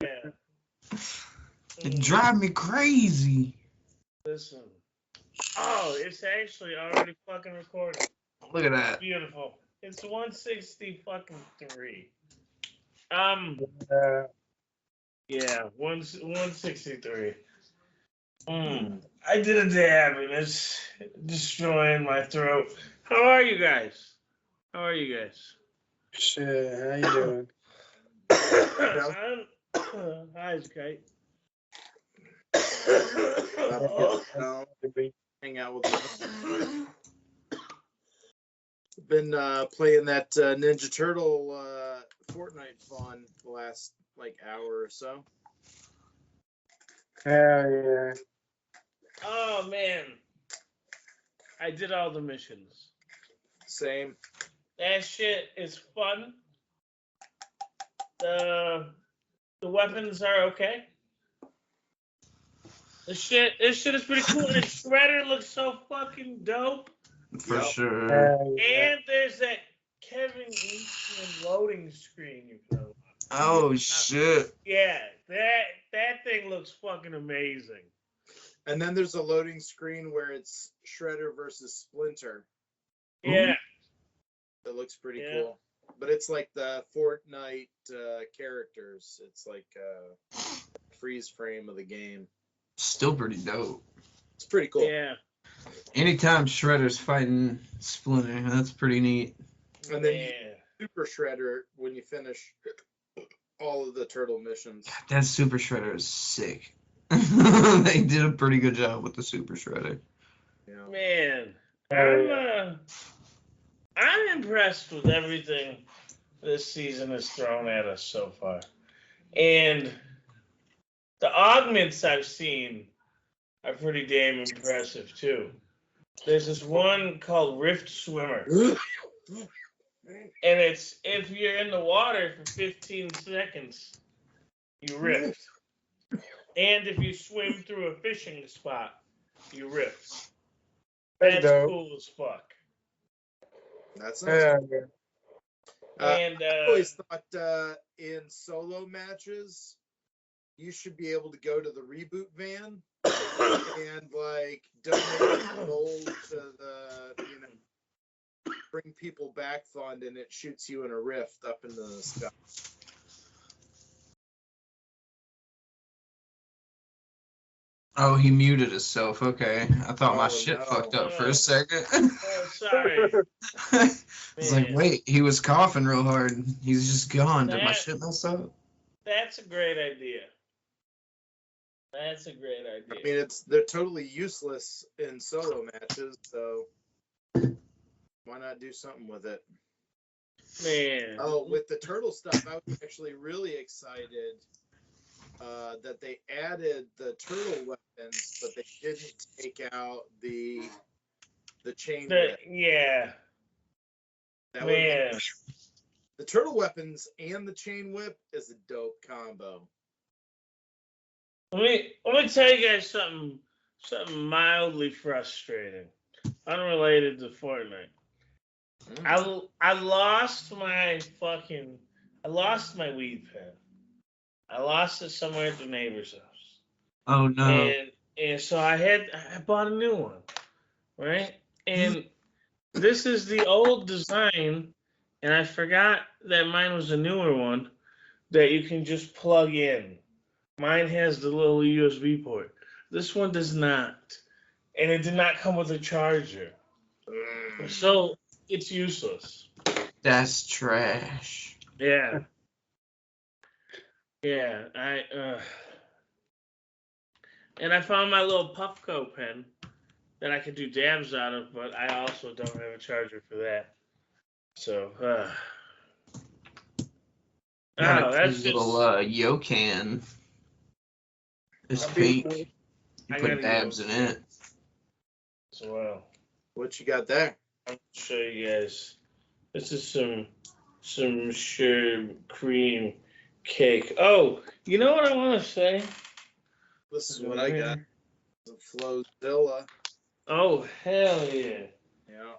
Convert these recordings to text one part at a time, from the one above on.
Yeah. It drives me crazy. Listen. Oh, it's actually already fucking recorded. Look at that. Beautiful. It's 160 fucking 3. Yeah, 163. I did a dab and it's destroying my throat. How are you guys? How are you guys? Shit, how you doing? Hi, Kite. Hang out with you. Been playing that Ninja Turtle Fortnite fun the last hour or so. Hell yeah. Oh man, I did all the missions. Same. That shit is fun. The weapons are okay. This shit is pretty cool. And Shredder looks so fucking dope. For sure. Hell yeah. And there's that Kevin Eastman loading screen you can unlock. Oh shit. Yeah, that thing looks fucking amazing. And then there's a loading screen where it's Shredder versus Splinter. Yeah. That looks pretty cool. But it's like the Fortnite characters. It's like a freeze frame of the game. Still pretty dope. It's pretty cool. Yeah. Anytime Shredder's fighting Splinter, that's pretty neat. And then Super Shredder when you finish all of the turtle missions. God, that Super Shredder is sick. They did a pretty good job with the Super Shredder. Yeah. Man, I'm impressed with everything this season has thrown at us so far. And the augments I've seen are pretty damn impressive too. There's this one called Rift Swimmer. And it's if you're in the water for 15 seconds, you rift. And if you swim through a fishing spot, you rift. That's cool as fuck. That's Hell nice. yeah. And I always thought in solo matches, you should be able to go to the reboot van and donate gold to the bring people back fund, and it shoots you in a rift up into the sky. Oh, he muted himself. Okay. I thought my shit no. fucked up for a second. oh, sorry. It's like, Man. wait, he was coughing real hard. He's just gone. Did my That- shit mess up? That's a great idea. That's a great idea. I mean, they're totally useless in solo matches, so why not do something with it? Man. Oh, with the turtle stuff, I was actually really excited that they added the turtle weapons, but they didn't take out the chain whip. Yeah. That Man. The turtle weapons and the chain whip is a dope combo. Let me tell you guys something mildly frustrating, unrelated to Fortnite. I lost my weed pen. I lost it somewhere at the neighbor's house. Oh, no. And so I bought a new one, right? And this is the old design, and I forgot that mine was a newer one that you can just plug in. Mine has the little USB port. This one does not. And it did not come with a charger. So it's useless. That's trash. Yeah. And I found my little Puffco pen that I could do dabs out of, but I also don't have a charger for that. So, Got a that's cute just little Yokan. It's pink. You I put gotta dabs go. in it. as well. What you got there? I'll show you guys. This is some sherbet cream cake. Oh, you know what I want to say? This is what I got. Some Flowzilla. Oh, hell yeah. Yeah.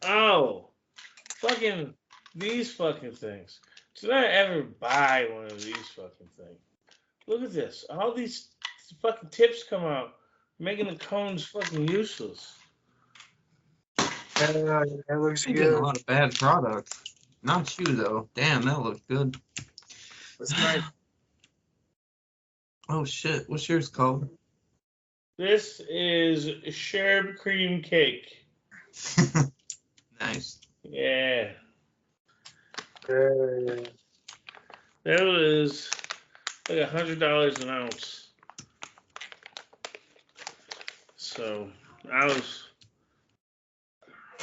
Oh, fucking these fucking things. Did I ever buy one of these fucking things? Look at this. All these fucking tips come out, making the cones fucking useless. Yeah, that looks You're getting a good. lot of bad product. Not you though. Damn, that looks good. That's nice. Oh shit, what's yours called? This is sherbet cream cake. Nice. Yeah. Yeah. That was like $100 an ounce. So I was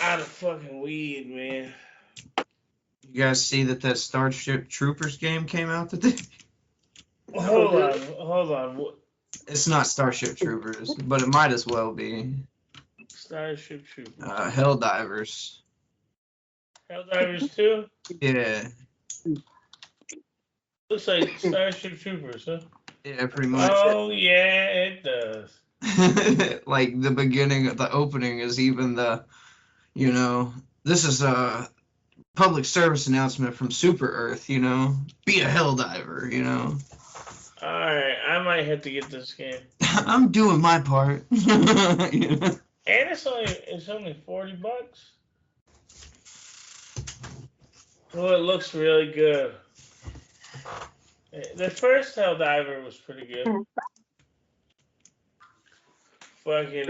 out of fucking weed, man. You guys see that Starship Troopers game came out today? Hold on. What? It's not Starship Troopers, but it might as well be. Starship Troopers. Helldivers. Helldivers 2? Yeah. Looks like Starship Troopers, huh? Yeah, pretty much. Oh, yeah, it does. Like the beginning, the opening is even this is a public service announcement from Super Earth, be a Helldiver, Alright, I might have to get this game. I'm doing my part. And it's only $40. Well, it looks really good. The first Helldiver was pretty good. Fucking,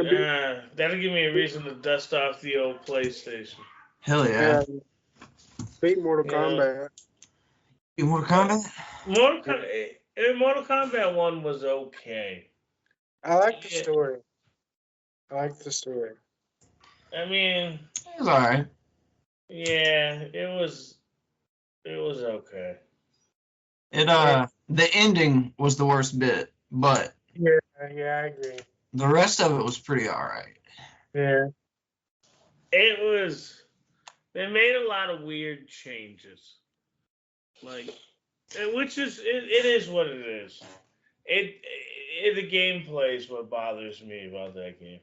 that'll give me a reason to dust off the old PlayStation. Hell yeah. Beat Mortal Yeah. Kombat. You more combat? Mortal Kombat 1 was okay. I like the Yeah. story. I like the story. I mean, It's alright. yeah, it was okay. The ending was the worst bit, but Yeah, I agree. the rest of it was pretty alright. Yeah. They made a lot of weird changes. Like, which is, it is what it is. The gameplay is what bothers me about that game.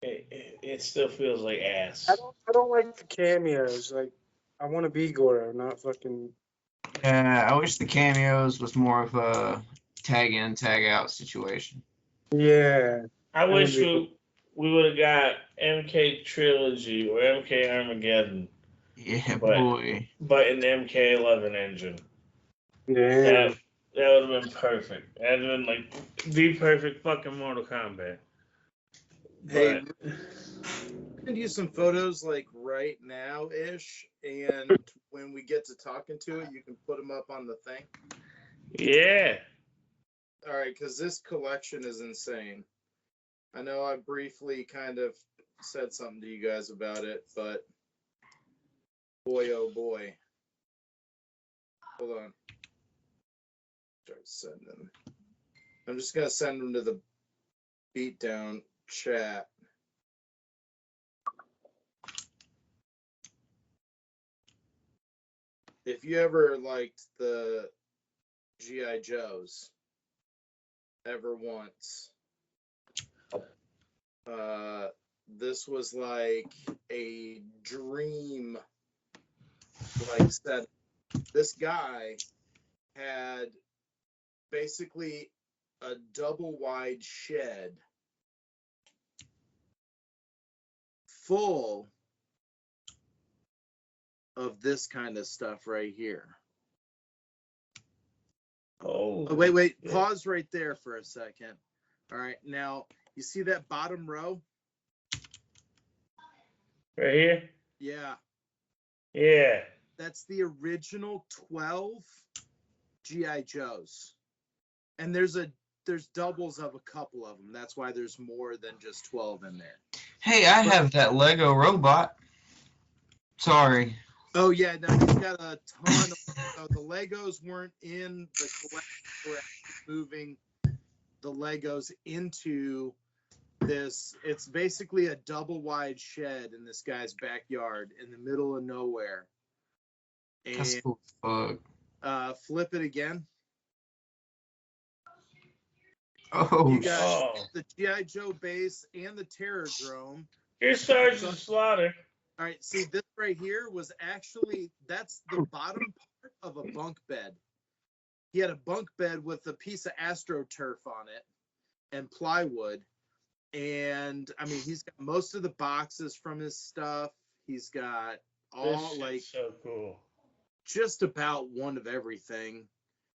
It still feels like ass. I don't like the cameos. Like, I want to be Goro, not fucking. Yeah, I wish the cameos was more of a tag in, tag out situation. Yeah. I wish agree. we would have got MK Trilogy or MK Armageddon, Yeah, But- boy. but in the MK11 engine. Yeah. That would have been perfect. That would have been like the perfect fucking Mortal Kombat. Hey, But send you some photos like right now ish, and when we get to talking to it, you can put them up on the thing. yeah, All right, because this collection is insane. I know I briefly kind of said something to you guys about it, but boy, oh boy. Hold on. Start sending. I'm just gonna send them to the Beatdown chat. If you ever liked the G.I. Joes ever once, this was like a dream. Like said, this guy had basically a double wide shed full of this kind of stuff right here. oh, Oh, wait, yeah. pause right there for a second. All right, now you see that bottom row? Right here, Yeah, yeah. that's the original 12 G.I. Joes. And there's doubles of a couple of them. That's why there's more than just 12 in there. Hey, I have that Lego robot. Sorry. Oh yeah, no, he's got a ton of the Legos weren't in the collection. We're actually moving the Legos into this. It's basically a double wide shed in this guy's backyard in the middle of nowhere. That's And cool as fuck. flip it again. Oh, You got Oh, the G.I. Joe base and the Terrordrome. here's Sergeant Slaughter. All right, see this right here was actually that's the bottom part of a bunk bed. he had a bunk bed with a piece of AstroTurf on it and plywood. And I mean, he's got most of the boxes from his stuff. He's got all like so cool. Just about one of everything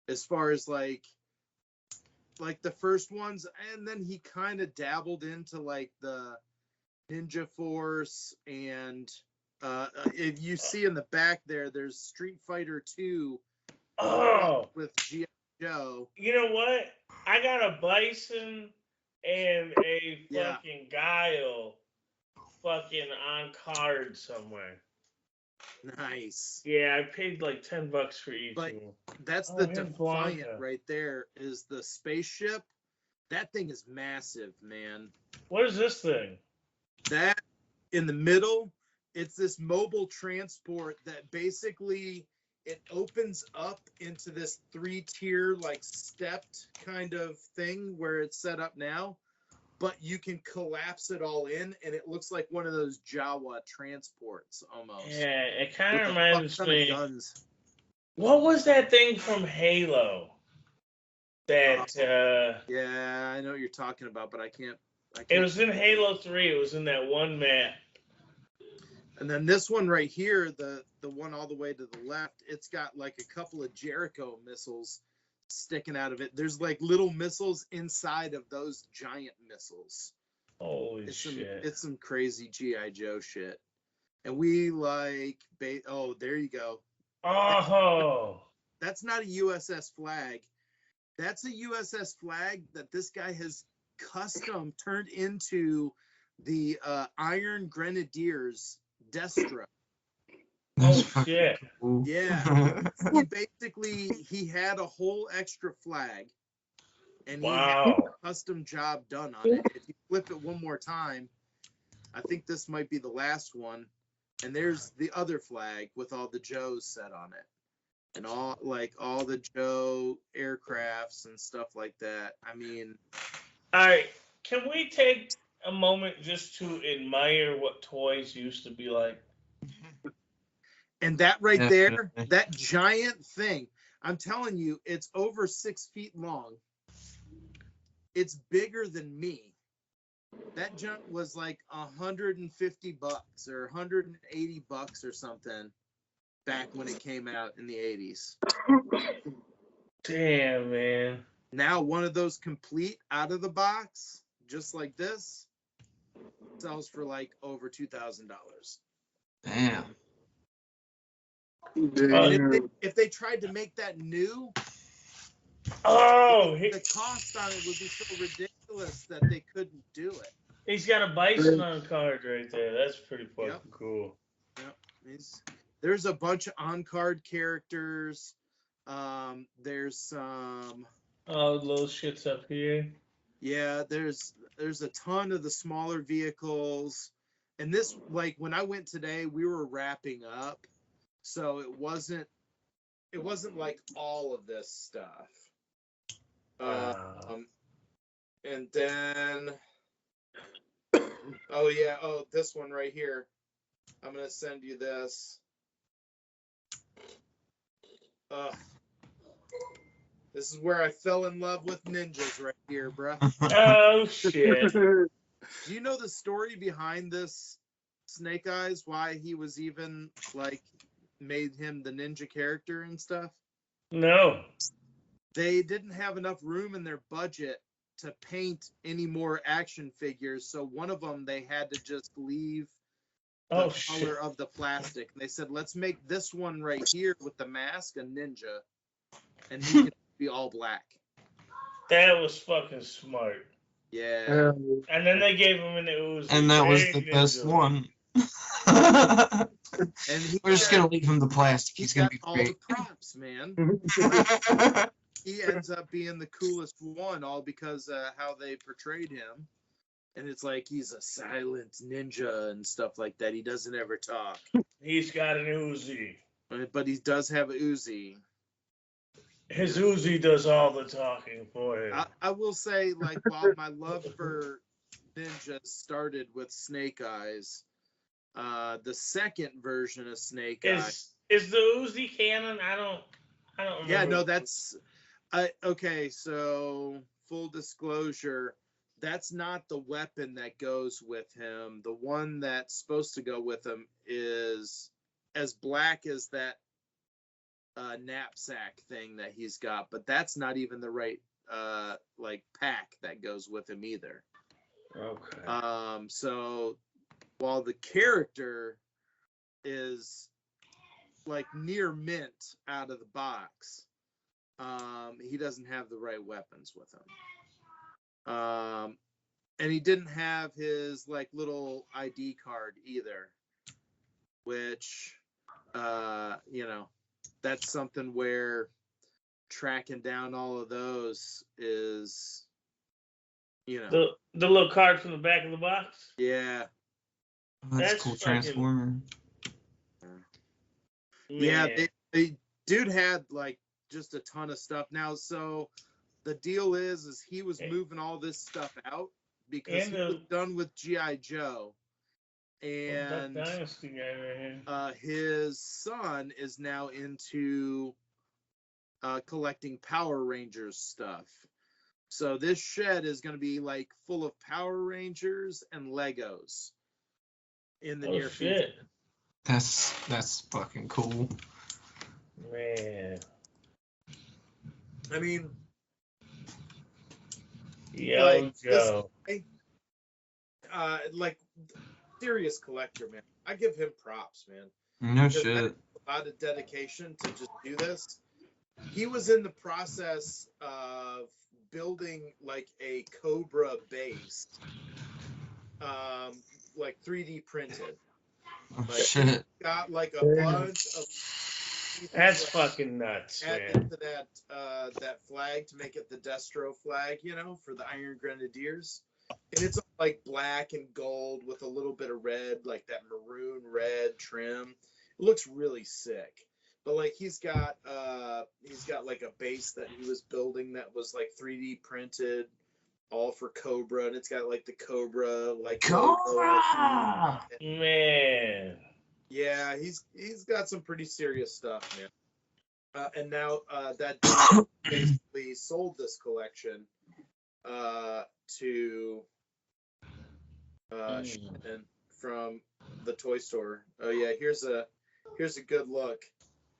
as far as like the first ones. And then he kind of dabbled into like the Ninja Force. And if you see in the back there's Street Fighter 2 with G.I. Joe. You know what? I got a Bison and a fucking Guile fucking on card somewhere. Nice. Yeah, I paid like $10 for each But one. that's the Defiant right there, is the spaceship. That thing is massive, man. What is this thing? That in the middle, it's this mobile transport that basically it opens up into this 3-tier like stepped kind of thing where it's set up now, but you can collapse it all in and it looks like one of those Jawa transports almost. Yeah, it kind of reminds me. Guns. What was that thing from Halo? That yeah, I know what you're talking about, but I can't. It was in Halo 3. It was in that one map. And then this one right here, the one all the way to the left, it's got like a couple of Jericho missiles sticking out of it. There's like little missiles inside of those giant missiles. Holy shit. It's some crazy G.I. Joe shit. And we like, oh, there you go. Oh. That's not a USS flag. That's a USS flag that this guy has custom turned into the Iron Grenadiers Destra. Oh shit! Cool. Yeah, he had a whole extra flag, and he had a custom job done on it. If you flip it one more time, I think this might be the last one. And there's the other flag with all the Joes set on it, and all the Joe aircrafts and stuff like that. I mean, all right, can we take a moment just to admire what toys used to be like? And that right there, that giant thing, I'm telling you, it's over 6 feet long. It's bigger than me. That junk was like $150 or $180 or something back when it came out in the 80s. Damn, man. Now one of those complete out of the box, just like this, sells for like over $2,000. Damn. And if they tried to make that new, the cost on it would be so ridiculous that they couldn't do it. He's got a Bison on card right there. That's pretty fucking cool. Yep. There's a bunch of on-card characters. There's some. Oh, little shits up here. Yeah, there's a ton of the smaller vehicles. And this, like, when I went today, we were wrapping up. So it wasn't like all of this stuff. And then, this one right here. I'm going to send you this. This is where I fell in love with ninjas right here, bruh. Oh, shit. Do you know the story behind this Snake Eyes? Why he was even, like, made him the ninja character and stuff? No. They didn't have enough room in their budget to paint any more action figures, so one of them they had to just leave the color of the plastic. And they said, let's make this one right here with the mask a ninja, and he can be all black. That was fucking smart. Yeah. And then they gave him an Uzi. And that was the best one. And we're just gonna leave him the plastic. He's gonna be great. All the props, man. He ends up being the coolest one, all because how they portrayed him. And it's like he's a silent ninja and stuff like that. He doesn't ever talk. He's got an Uzi. But he does have an Uzi. His Uzi does all the talking for him. I will say, like, while my love for ninjas started with Snake Eyes, the second version of Snake Eyes is the Uzi canon. I don't remember. Yeah, no, that's Okay, so full disclosure, that's not the weapon that goes with him. The one that's supposed to go with him is as black as that knapsack thing that he's got, but that's not even the right like pack that goes with him either. Okay. So while the character is like near mint out of the box, he doesn't have the right weapons with him. And he didn't have his like little ID card either, which you know, that's something where tracking down all of those is, you know, The little card from the back of the box. yeah. That's That's cool fucking- transformer. Yeah, Man. they dude had like just a ton of stuff. Now, so the deal is he was moving all this stuff out because And he was done with G.I. Joe. Duck And Dynasty guy right here. his son is now into collecting Power Rangers stuff. So this shed is going to be like full of Power Rangers and Legos in the Oh near future. shit, That's fucking cool. man. I mean, Yo, like, Joe. like serious collector, man. I give him props, man. No Because shit. a lot of dedication to just do this. He was in the process of building like a Cobra base, like 3D printed. Oh Like, shit. got like a Damn. bunch of pieces That's that fucking nuts, add man. into that flag to make it the Destro flag, you know, for the Iron Grenadiers. And it's like black and gold with a little bit of red, like that maroon red trim. It looks really sick. But like he's got like a base that he was building that was like 3D printed, all for Cobra, and it's got like the Cobra like Cobra! Man. Yeah, he's got some pretty serious stuff, man. And now that dude basically sold this collection to Shannon from the toy store. Oh yeah, here's a good look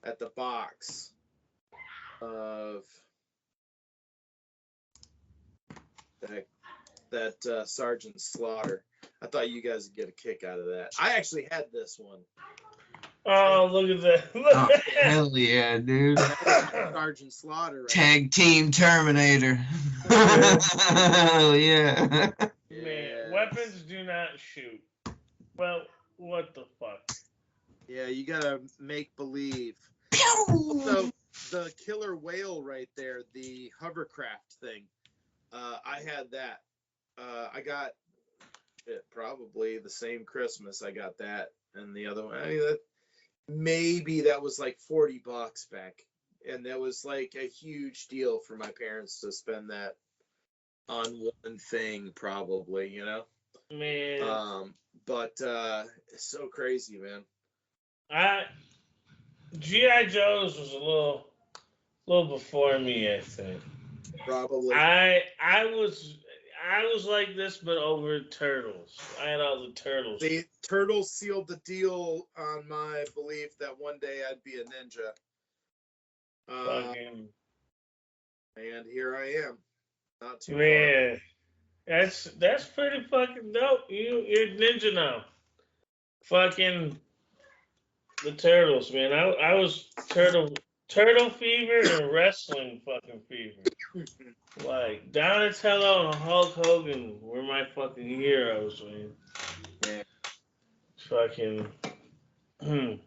at the box of that Sergeant Slaughter. I thought you guys would get a kick out of that. I actually had this one. Oh, look at that. Look Oh, at that. hell yeah, dude. Sergeant Slaughter. Right? Tag Team Terminator. Hell yeah. Man, Yes. weapons do not shoot. Well, what the fuck? Yeah, you gotta make believe. Pew! So the killer whale right there, the hovercraft thing, I had that. I got it probably the same Christmas. I got that and the other one. I mean, maybe that was like $40 back, and that was like a huge deal for my parents to spend that on one thing, probably, you know. Man, But it's so crazy, man. G.I. Joe's was a little before me, I think. Probably. I was like this, but over Turtles. I had all the Turtles. The Turtles sealed the deal on my belief that one day I'd be a ninja. Fucking And here I am. Not too man, that's pretty fucking dope. You're ninja now. Fucking the Turtles, man. I was Turtle fever and wrestling fucking fever. far. Like Donatello and Hulk Hogan were my fucking heroes, man. Yeah. Fucking, fucking.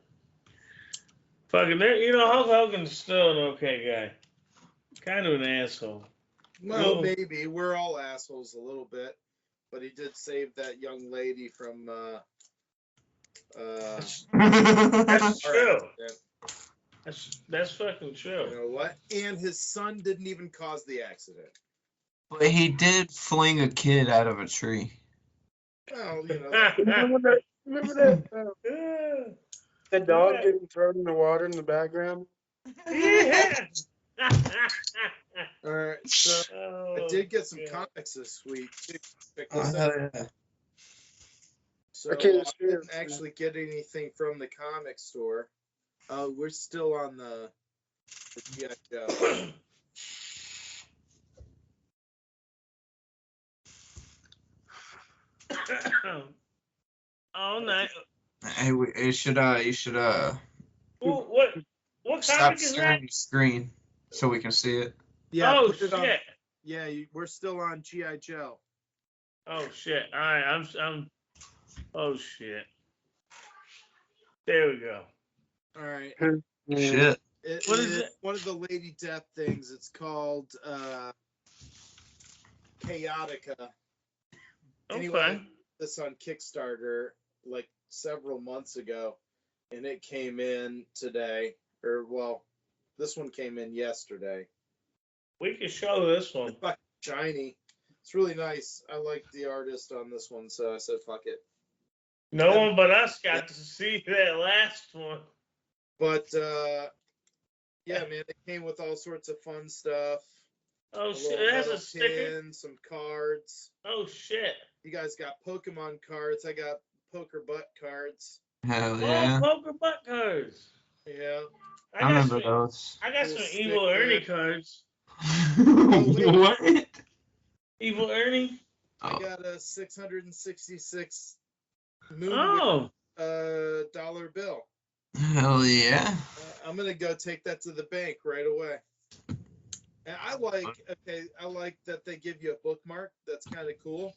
Hulk Hogan's still an okay guy. Kind of an asshole. Well, Ooh. maybe. We're all assholes a little bit. But he did save that young lady from That's car true. accident. That's fucking You true. know what? And his son didn't even cause the accident. But he did fling a kid out of a tree. Well, you know. Remember that the dog getting thrown in the water in the background? Yeah. All right, so I did get some God. comics this week. Check Oh, this hell out. yeah. So I can't I see didn't it. actually get anything from the comic store. We're still on the G.I. Joe. Oh, nice. Hey, you should Ooh, what stop comic is that? sharing your screen so we can see it. Yeah, Oh put it on. shit! Yeah, we're still on G.I. Joe. Oh shit! All right, I'm. Oh shit! There we go. All right. Shit. What is It's it? one of the Lady Death things. It's called Chaotica. Anyway, Okay. this on Kickstarter like several months ago, and it came in today. Or well, this one came in yesterday. We can show this one. It's fucking shiny. It's really nice. I like the artist on this one, so I said fuck it. No one but us got to see that last one. But yeah, man, it came with all sorts of fun stuff. Oh A shit! little It has metal a sticker. pin, some cards. Oh shit! You guys got Pokemon cards. I got poker butt cards. Hell Oh, yeah. poker butt cards. Yeah. I remember those. I got Little some evil sticker. Ernie cards. wait. What? Evil Ernie. I Oh, got a 666 moon Oh. dollar bill. hell yeah. I'm gonna go take that to the bank right away. And I like that they give you a bookmark. That's kind of cool.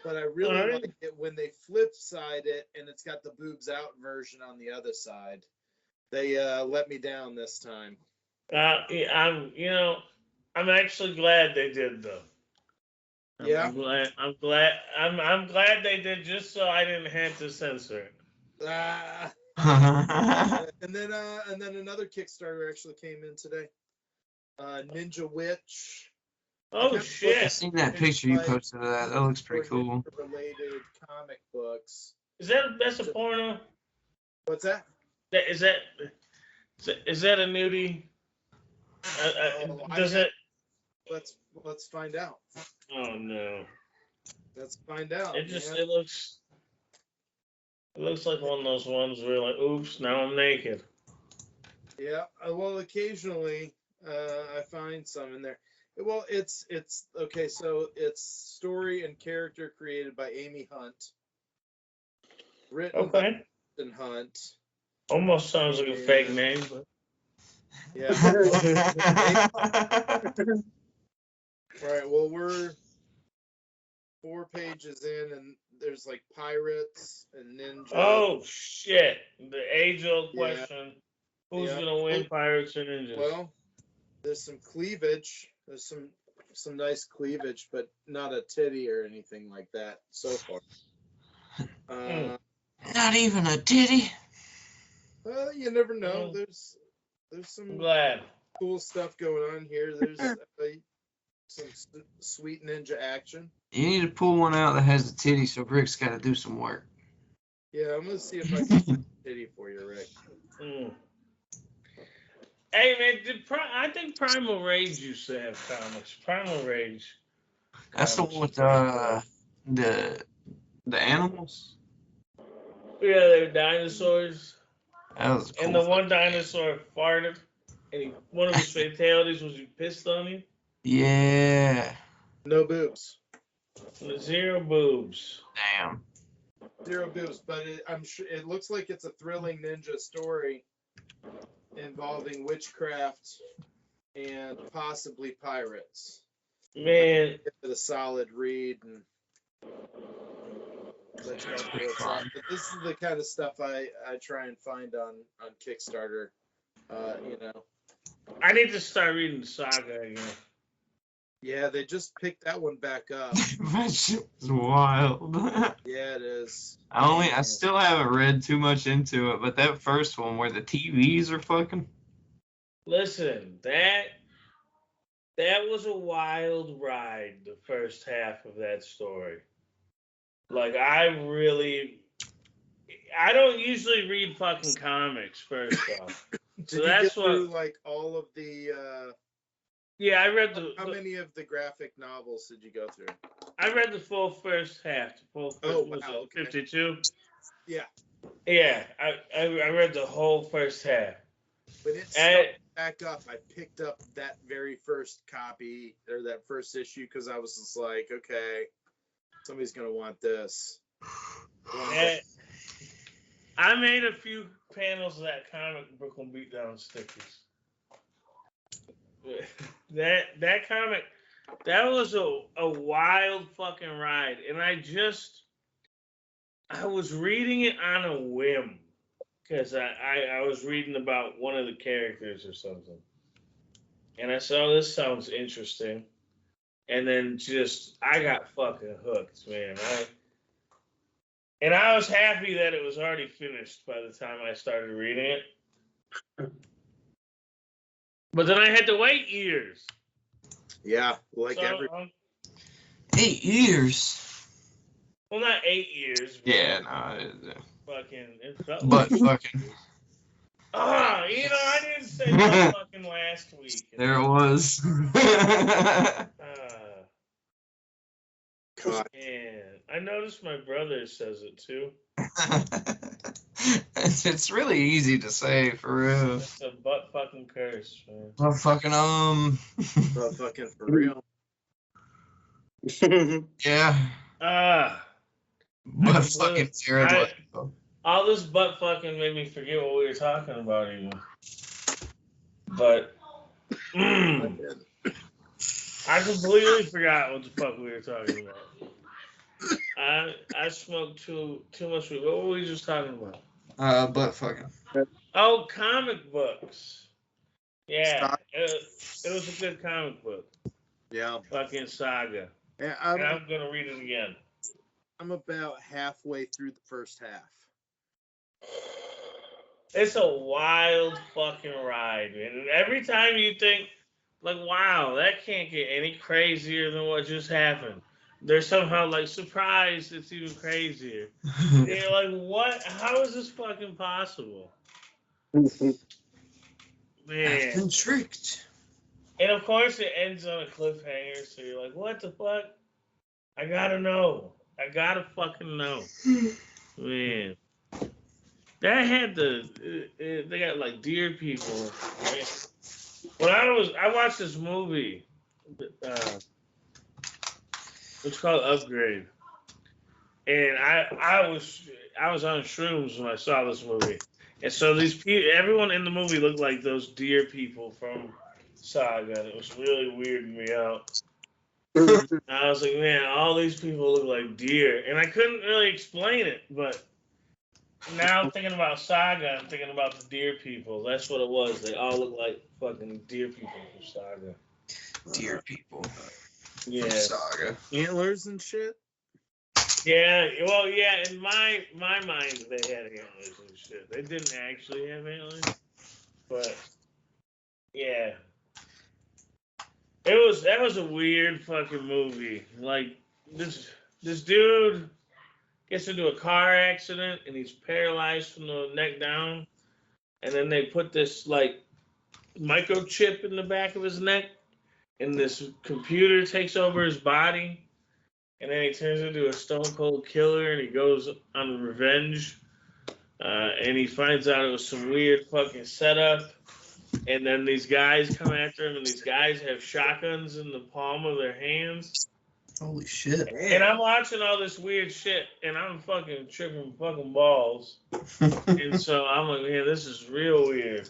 But I really Alright. like it when they flip side it and it's got the boobs out version on the other side. They let me down this time. Yeah, I'm actually glad they did though. Yeah. I'm glad they did just so I didn't have to censor it. And then another Kickstarter actually came in today. Ninja Witch. Oh I shit! seen that picture you posted of that. That looks pretty cool. Related comic books. That's a porno? What's that? Is that a nudie? Does it? Let's find out. Oh no! Let's find out. It just man. it looks like one of those ones where you're like, oops, now I'm naked. Yeah. Well, occasionally I find some in there. Well, it's okay. So it's story and character created by Amy Hunt, written by Okay. Kristen Hunt. Almost sounds like a fake name, but Yeah. Right. Well, we're 4 pages in, and there's like pirates and ninjas. oh shit! The age-old Yeah. question: who's Yeah. gonna win, pirates or ninjas? Well, there's some cleavage. There's some nice cleavage, but not a titty or anything like that so far. Not even a titty. Well, you never know. Mm. There's I'm some glad. cool stuff going on here. There's some sweet ninja action. You need to pull one out that has a titty, so Rick's got to do some work. Yeah, I'm gonna see if I can find a titty for you, Rick. Mm. Hey man, I think Primal Rage used to have comics. Primal Rage. That's the comics. one with the animals. Yeah, they were dinosaurs. That was cool. And the one dinosaur farted, and one of his fatalities was he pissed on you. Yeah. No boobs. Zero boobs. Damn. Zero boobs, but I'm sure it looks like it's a thrilling ninja story involving witchcraft and possibly pirates. Man, Give it a solid read and let you know what's up. But this is the kind of stuff I try and find on Kickstarter. I need to start reading Saga again. Yeah, they just picked that one back up. That shit was wild. Yeah, it is. I still haven't read too much into it, but that first one where the TVs are fucking. Listen, that was a wild ride, the first half of that story. Like, I don't usually read fucking comics, first off. So Did you that's get through what. like all of the? Yeah, I read the. How many of the graphic novels did you go through? I read the full first half. The full first. Oh, What was wow, it? okay. 52. Yeah, Yeah, I read the whole first half. when it And started back up, I picked up that very first copy or that first issue because I was just like, okay, somebody's gonna want this. I made a few panels of that comic book on Beatdown stickers. That comic, that was a wild fucking ride, and I was reading it on a whim because I was reading about one of the characters or something, and I saw this sounds interesting, and then just I got fucking hooked, man. I was happy that it was already finished by the time I started reading it. But then I had to wait years. Yeah, like So, every 8 years. well, not 8 years. But Yeah, no. fucking, it felt But like fucking. I didn't say but fucking last week. There it was. God. Man, I noticed my brother says it too. It's really easy to say, for real. It's a butt fucking curse, man. But fucking But fucking for real. yeah. But fucking Jared Leto. All this butt fucking made me forget what we were talking about even. But I completely forgot what the fuck we were talking about. I smoked too much weed. What were we just talking about? But fucking. Oh, comic books. Yeah, Stop. it was a good comic book. Yeah. Fucking Saga. And I'm gonna read it again. I'm about halfway through the first half. It's a wild fucking ride, man. And every time you think, like, wow, that can't get any crazier than what just happened. They're somehow like surprised it's even crazier. And you're like, what? How is this fucking possible? I've Man. been tricked. And of course it ends on a cliffhanger, so you're like, what the fuck? I gotta know. I gotta fucking know. Man. That had they got like deer people. Right? When I watched this movie, it's called Upgrade, and I was on shrooms when I saw this movie, and so these people, everyone in the movie looked like those deer people from Saga, and it was really weirding me out. I was like, man, all these people look like deer, and I couldn't really explain it, but now I'm thinking about Saga, I'm thinking about the deer people. That's what it was. They all look like fucking deer people from Saga. Dear people. Yeah. Saga. Antlers and shit. Yeah, well, yeah, in my mind, they had antlers and shit. They didn't actually have antlers, but yeah. That was a weird fucking movie. Like, this dude gets into a car accident and he's paralyzed from the neck down. And then they put this like microchip in the back of his neck, and this computer takes over his body, and then he turns into a stone cold killer, and he goes on revenge. And he finds out it was some weird fucking setup. And then these guys come after him, and these guys have shotguns in the palm of their hands. Holy shit. And I'm watching all this weird shit, and I'm fucking tripping fucking balls. And so I'm like, man, this is real weird.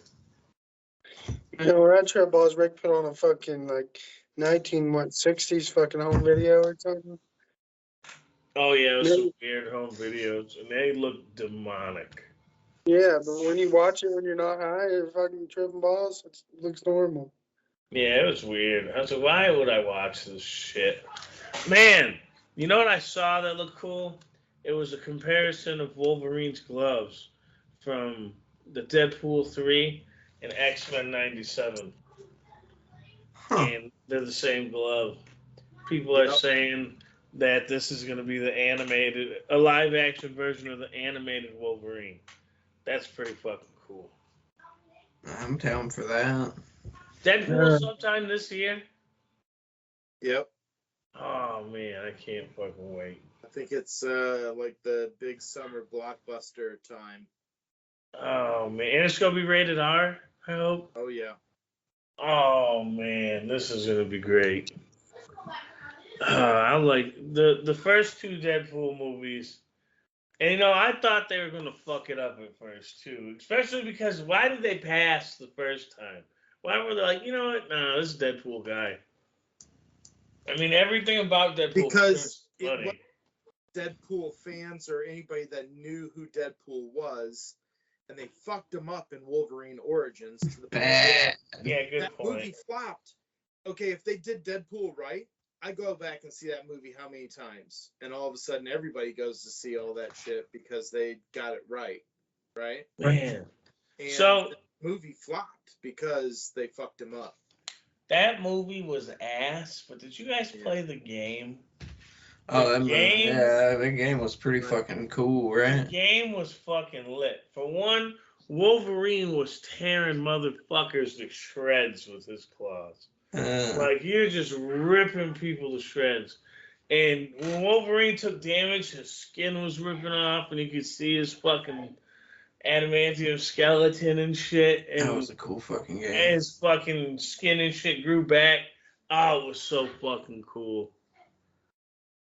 You know, Red Trap Balls Rick put on a fucking like 60s fucking home video or something. Oh yeah, it was some weird home videos, and they look demonic. Yeah, but when you watch it when you're not high, you're fucking tripping balls. It looks normal. Yeah, it was weird. I was like, why would I watch this shit? Man, you know what I saw that looked cool? It was a comparison of Wolverine's gloves from the Deadpool 3 and X-Men 97. Huh. And they're the same glove. People are saying that this is going to be a live action version of the animated Wolverine. That's pretty fucking cool. I'm down for that. Deadpool sometime this year. Yep. Oh man, I can't fucking wait. I think it's like the big summer blockbuster time. Oh man, and it's gonna be rated R. I hope. Oh yeah. Oh man, this is gonna be great. I like the first two Deadpool movies, and you know I thought they were gonna fuck it up at first too, especially because why did they pass the first time? Why were they like, you know what? No, this is Deadpool guy. I mean, everything about Deadpool Because is it funny. was Deadpool fans or anybody that knew who Deadpool was, and they fucked him up in Wolverine Origins to the point Bad. Yeah, good that point. movie flopped. Okay, if they did Deadpool right, I go back and see that movie how many times, and all of a sudden everybody goes to see all that shit because they got it right, right? Man, And so the movie flopped because they fucked him up. that movie was ass. But did you guys play the game? Oh, that game- the game was pretty fucking cool, The right? game was fucking lit. For one, Wolverine was tearing motherfuckers to shreds with his claws. Like, you're just ripping people to shreds. And when Wolverine took damage, his skin was ripping off, and you could see his fucking adamantium skeleton and shit. And That was a cool fucking game. his fucking skin and shit grew back. Oh, it was so fucking cool.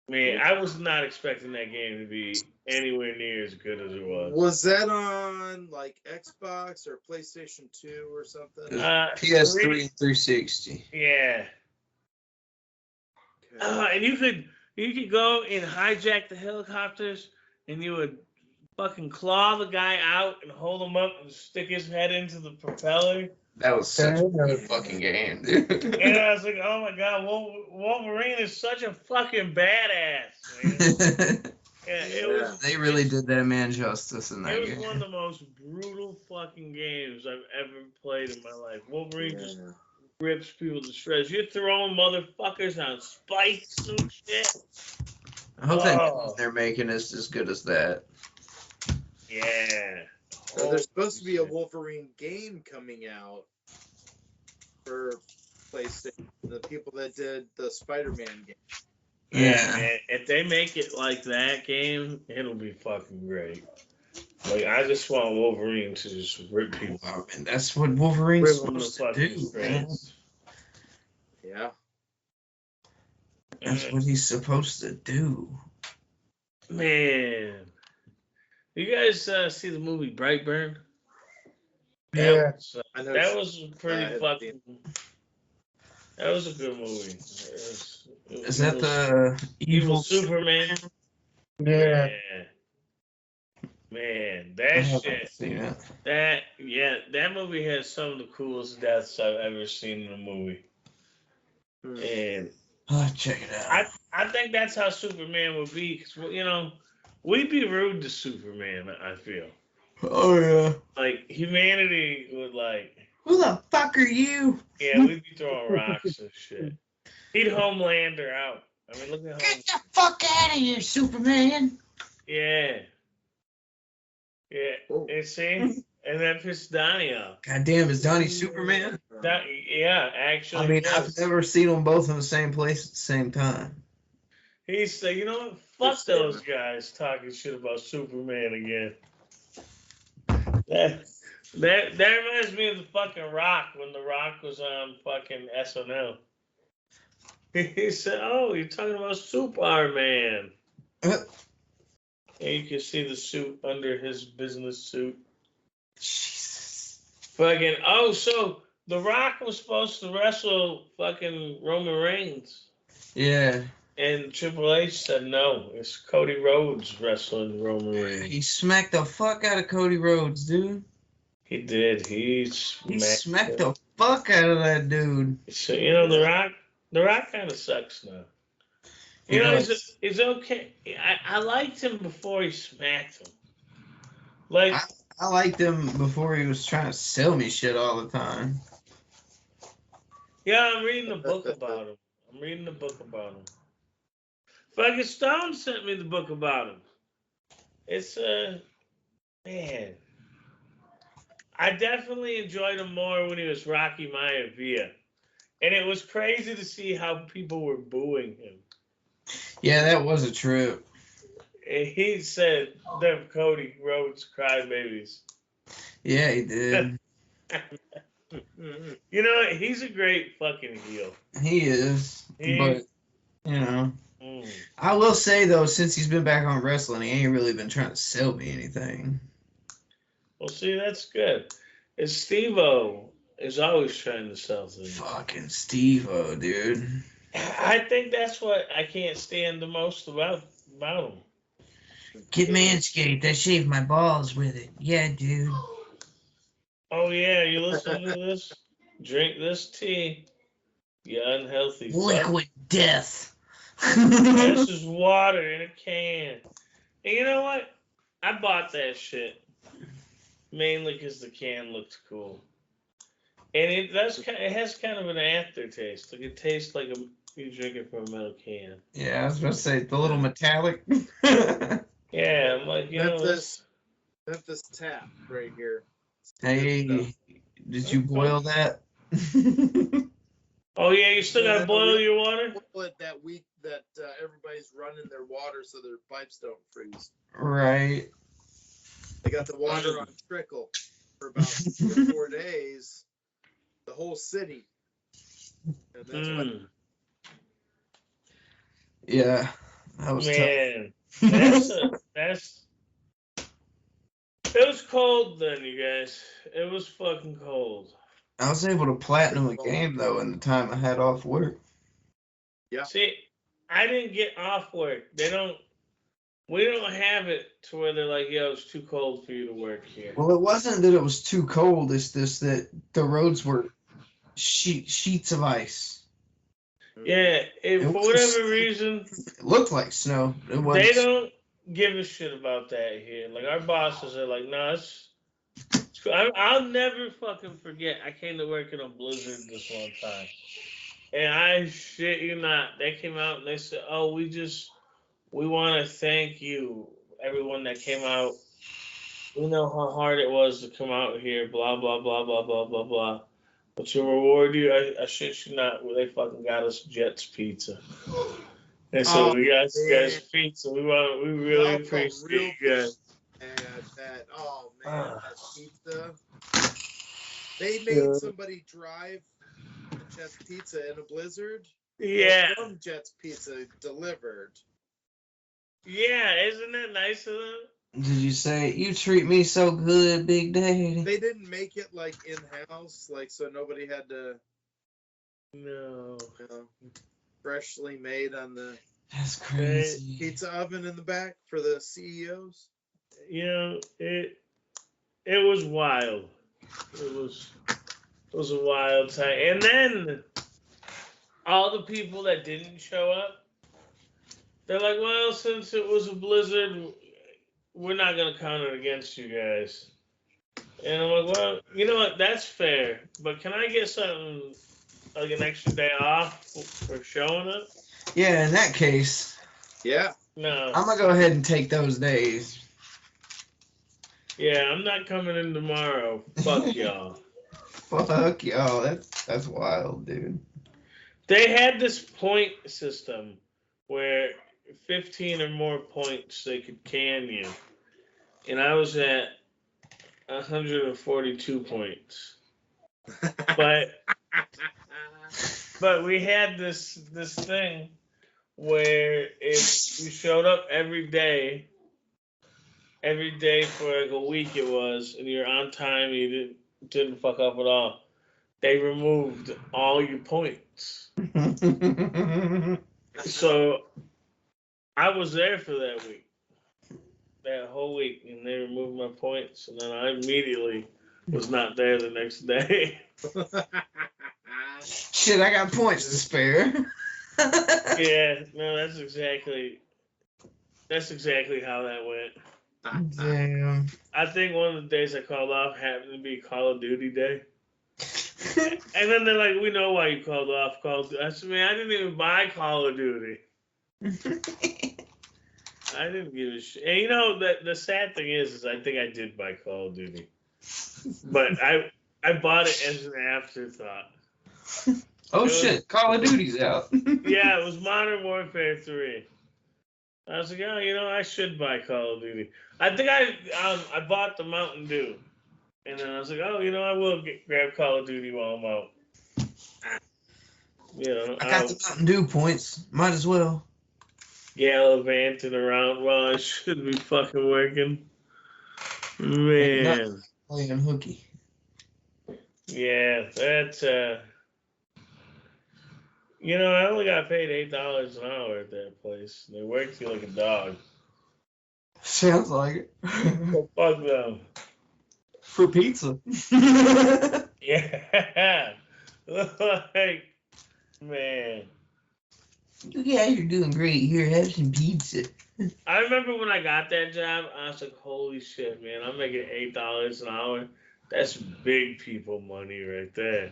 Man, I was not expecting that game to be anywhere near as good as it was. Was that on like Xbox or PlayStation 2 or something? PS3 and 360. Yeah. Okay. And you could go and hijack the helicopters, and you would fucking claw the guy out and hold him up and stick his head into the propeller. That was such a good fucking game, dude. And I was like, oh my god, Wolverine is such a fucking badass, man. Yeah, it was. They really did that man justice in that It was game. one of the most brutal fucking games I've ever played in my life. Wolverine just rips people to shreds. You're throwing motherfuckers on spikes and shit. I hope that they're making is as good as that. Yeah. So there's supposed to be a Wolverine game coming out for PlayStation. The people that did the Spider-Man game. Yeah, man. If they make it like that game, it'll be fucking great. Like, I just want Wolverine to just rip people. Wow, man, that's what Wolverine's Rip them to supposed to fucking do, man. shreds. Yeah. That's what he's supposed to do. Man. You guys see the movie Brightburn? Yeah. That was pretty I fucking. That was a good movie. Is that the evil Superman? Yeah. Man, I that haven't shit. seen it. That movie has some of the coolest deaths I've ever seen in a movie. And I'll check it out. I think that's how Superman would be. Cause, you know, we'd be rude to Superman, I feel. Oh, yeah. Like, humanity would, like... Who the fuck are you? Yeah, we'd be throwing rocks and shit. He'd Homelander out. I mean, look at Get the fuck out of here, Superman. Yeah. Yeah. Oh. And see? And that pissed Donnie off. God damn, is Donnie Superman? Yeah, actually. I mean, yes. I've never seen them both in the same place at the same time. He's like, you know what? Fuck those guys talking shit about Superman again. That reminds me of the fucking Rock when the Rock was on fucking SNL. He said, "Oh, you're talking about Superman." And you can see the suit under his business suit. Jesus. Fucking so the Rock was supposed to wrestle fucking Roman Reigns. Yeah. And Triple H said no. It's Cody Rhodes wrestling Roman Reigns. He smacked the fuck out of Cody Rhodes, dude. He did. He smacked the fuck out of that dude. So, you know, The Rock kind of sucks now. You know, he's okay. I liked him before he smacked him. Like, I liked him before he was trying to sell me shit all the time. yeah, I'm reading a book about him. Fucking Stone sent me the book about him. It's man. I definitely enjoyed him more when he was Rocky Maivia. And it was crazy to see how people were booing him. Yeah, that was a trip. And he said, them Cody Rhodes crybabies. Yeah, he did. You know, he's a great fucking heel. He is. But, you know. I will say, though, since he's been back on wrestling, he ain't really been trying to sell me anything. Well, see, that's good. And Steve-O is always trying to sell things. Fucking Steve-O, dude. I think that's what I can't stand the most about him. Get Manscaped. I shaved my balls with it. Yeah, dude. Oh, yeah, you listen to this? Drink this tea. You unhealthy fuck. Liquid death. This is water in a can. And you know what? I bought that shit mainly because the can looked cool, and it has kind of an aftertaste. Like it tastes like you drink it from a metal can. Yeah, I was about to say the little metallic. Yeah, I'm like, you know, Memphis tap right here. Hey, did you boil that? Oh yeah, you still gotta boil your water. That week that everybody's running their water so their pipes don't freeze. Right. They got the water on trickle for about 3 or 4 days. The whole city. And that's what, yeah, that was man. tough. It was cold then, you guys. It was fucking cold. I was able to platinum a game though in the time I had off work. Yeah. See, I didn't get off work. We don't have it to where they're like, yo, it's too cold for you to work here. Well, it wasn't that it was too cold. It's just that the roads were sheets of ice. Yeah, for whatever reason, it looked like snow. They don't give a shit about that here. Like our bosses are like, no, it's cool. I'll never fucking forget. I came to work in a blizzard this one time, and I shit you not, they came out and they said, oh, we want to thank you, everyone that came out. We know how hard it was to come out here, blah, blah, blah, blah, blah, blah, blah. But to reward you, I shit you not, they fucking got us Jets pizza. And so we got you guys pizza. We really appreciate you guys. That pizza. They made somebody drive Jets Pizza in a blizzard. Yeah. Some Jets Pizza delivered. Yeah, isn't that nice of them? Did you say, you treat me so good, Big Daddy? They didn't make it like in-house, like so nobody had to. No. Freshly made on the. That's crazy. Pizza oven in the back for the CEOs. You know, it was wild. It was a wild time. And then all the people that didn't show up, they're like, well, since it was a blizzard, we're not going to count it against you guys. And I'm like, well, you know what? That's fair. But can I get something, like an extra day off for showing up? Yeah, in that case. Yeah. No. I'm going to go ahead and take those days. Yeah, I'm not coming in tomorrow. Fuck y'all. Fuck y'all. That's wild, dude. They had this point system where 15 or more points they could can you. And I was at 142 points. But we had this thing where if you showed up every day for like a week it was, and you're on time, you didn't fuck up at all, they removed all your points. So I was there for that whole week, and they removed my points, and then I immediately was not there the next day. Shit, I got points to spare. Yeah, no, that's exactly how that went. Damn. I think one of the days I called off happened to be Call of Duty day. And then they're like, we know why you called off Call of Duty. I said, man, I didn't even buy Call of Duty. I didn't give a shit. And you know, the sad thing is I think I did buy Call of Duty. But I bought it as an afterthought. Oh shit! Call of Duty's out. Yeah, it was Modern Warfare 3. I was like, oh, I should buy Call of Duty. I think I bought the Mountain Dew, and then I was like, oh, I will grab Call of Duty while I'm out. I got the Mountain Dew points. Might as well. Gallivanting around while I should be fucking working. Man. Playing hooky. Yeah, that's I only got paid $8 an hour at that place. They worked you like a dog. Sounds like it. Well, fuck them. For pizza. Yeah. Like, man. Yeah, you're doing great. Here, have some pizza. I remember when I got that job, I was like, holy shit, man, I'm making $8 an hour. That's big people money right there.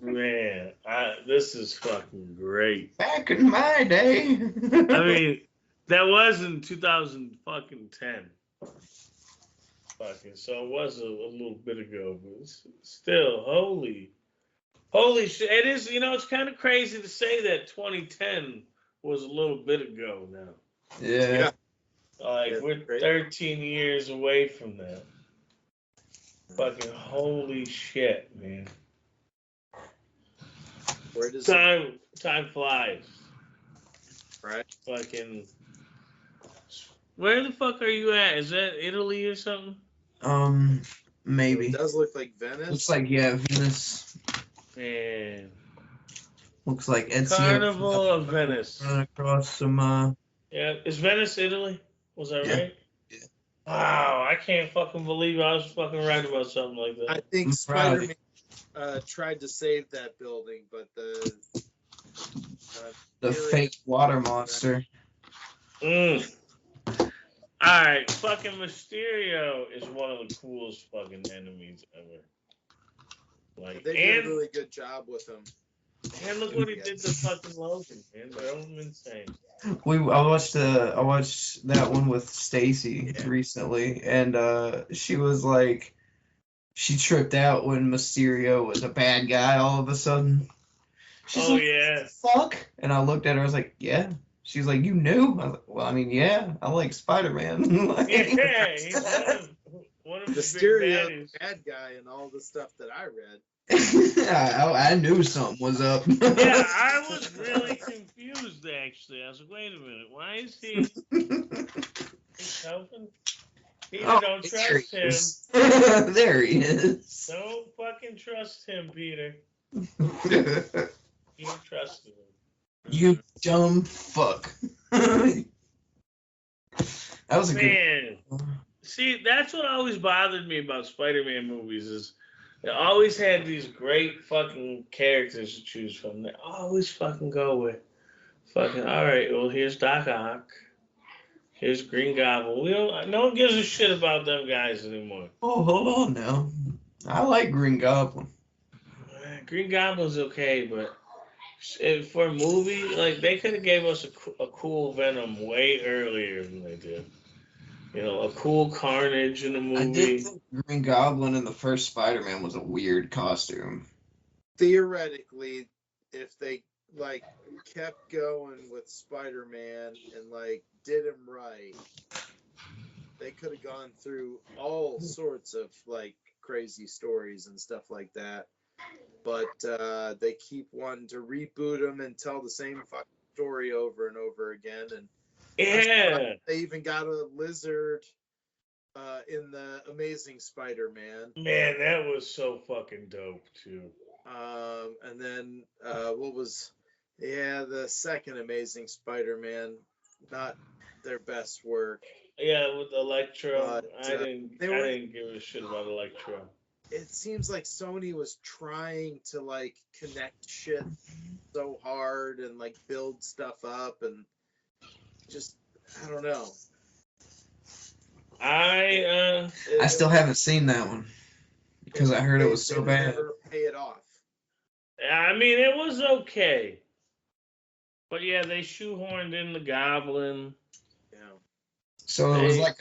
Man, this is fucking great. Back in my day. I mean, that was in 2010. Fucking, so it was a little bit ago, but still, holy shit. It is, it's kind of crazy to say that 2010 was a little bit ago now. Yeah. Like, we're 13 years away from that. Fucking holy shit, man. Where does time flies. Right. Fucking. Where the fuck are you at? Is that Italy or something? Maybe. It does look like Venice. Looks like Venice. Man. Looks like Ezio. Carnival of Venice. Run across some. Yeah, is Venice Italy? Was that right? Yeah. Wow, I can't fucking believe I was fucking right about something like that. I think Spider-Man tried to save that building, but the fake water monster. Alright, fucking Mysterio is one of the coolest fucking enemies ever. Like, they did a really good job with him. And look what he did to fucking Logan, man. Drove him insane. I watched that one with Stacy recently, and she was like, she tripped out when Mysterio was a bad guy all of a sudden. She's like, yeah. Fuck. And I looked at her, I was like, yeah. She's like, you knew? I was like, well, I mean, yeah, I like Spider-Man. Like, yeah, he's one of the Mysterio bad guy and all the stuff that I read. I knew something was up. Yeah, I was really confused, actually. I was like, wait a minute, why is he helping? Peter, don't trust him. There he is. Don't fucking trust him, Peter. You trust him. You dumb fuck. That was a good... See, that's what always bothered me about Spider-Man movies is they always had these great fucking characters to choose from. They always fucking go with fucking, all right, well, here's Doc Ock. Here's Green Goblin. No one gives a shit about them guys anymore. Oh, hold on now. I like Green Goblin. Green Goblin's okay, but for a movie, like, they could have gave us a cool Venom way earlier than they did. A cool Carnage in the movie. I did think Green Goblin in the first Spider-Man was a weird costume. Theoretically, if they, like, kept going with Spider-Man and, like, did him right, they could have gone through all sorts of, like, crazy stories and stuff like that. But they keep wanting to reboot him and tell the same fucking story over and over again. And yeah, they even got a lizard in the Amazing Spider-Man. Man, that was so fucking dope too. And then what was the second Amazing Spider-Man? Not their best work. Yeah, with Electro. But, I didn't give a shit about Electro. It seems like Sony was trying to like connect shit so hard and like build stuff up and just I don't know. I still haven't seen that one because I heard it was so bad. Never pay it off. I mean, it was okay, but yeah, they shoehorned in the Goblin. Yeah. So it was like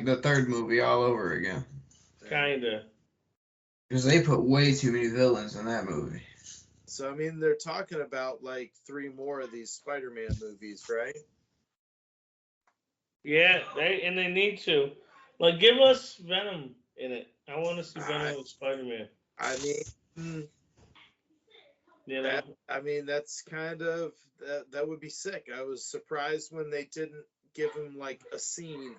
the third movie all over again. Yeah. Kinda. Because they put way too many villains in that movie. So I mean, they're talking about like 3 more of these Spider-Man movies, right? Yeah, they need to. Like, give us Venom in it. I want to see Venom with Spider-Man. I mean, You know? that's kind of that would be sick. I was surprised when they didn't give him like a scene,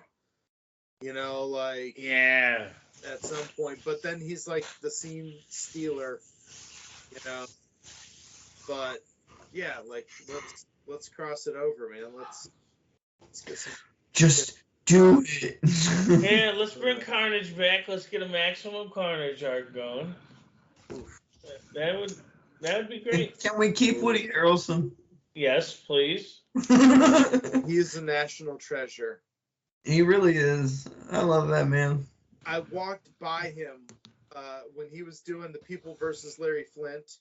like Yeah. at some point. But then he's like the scene stealer, you know. But yeah, like let's cross it over, man. Let's get some. Just do it. Yeah, let's bring Carnage back. Let's get a Maximum Carnage arc going. That would be great. Can we keep Woody Harrelson? Yes, please. He's a national treasure. He really is. I love that man. I walked by him when he was doing the People versus Larry Flint.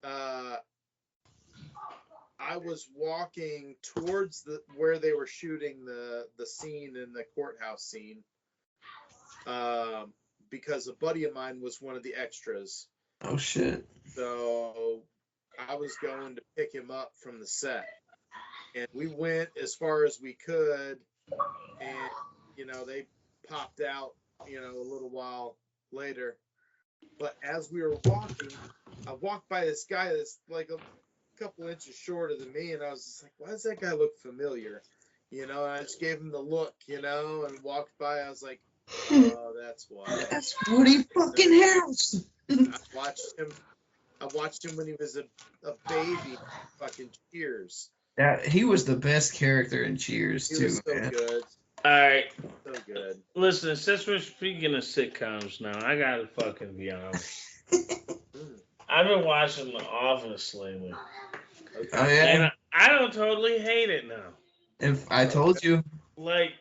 I was walking towards where they were shooting the scene in the courthouse scene because a buddy of mine was one of the extras. Oh shit. So I was going to pick him up from the set, and we went as far as we could, and they popped out a little while later. But as we were walking, I walked by this guy that's like a couple inches shorter than me, and I was just like, why does that guy look familiar? And I just gave him the look, and walked by. I was like, oh, that's why. That's Woody fucking Harrelson. I watched him when he was a baby. Fucking Cheers. Yeah, he was the best character in Cheers He too, was so man. good. All right. So good. Listen, since we're speaking of sitcoms now, I gotta fucking be honest. I've been watching The Office lately. Okay. Oh yeah. And I don't totally hate it now. If I told you. Like,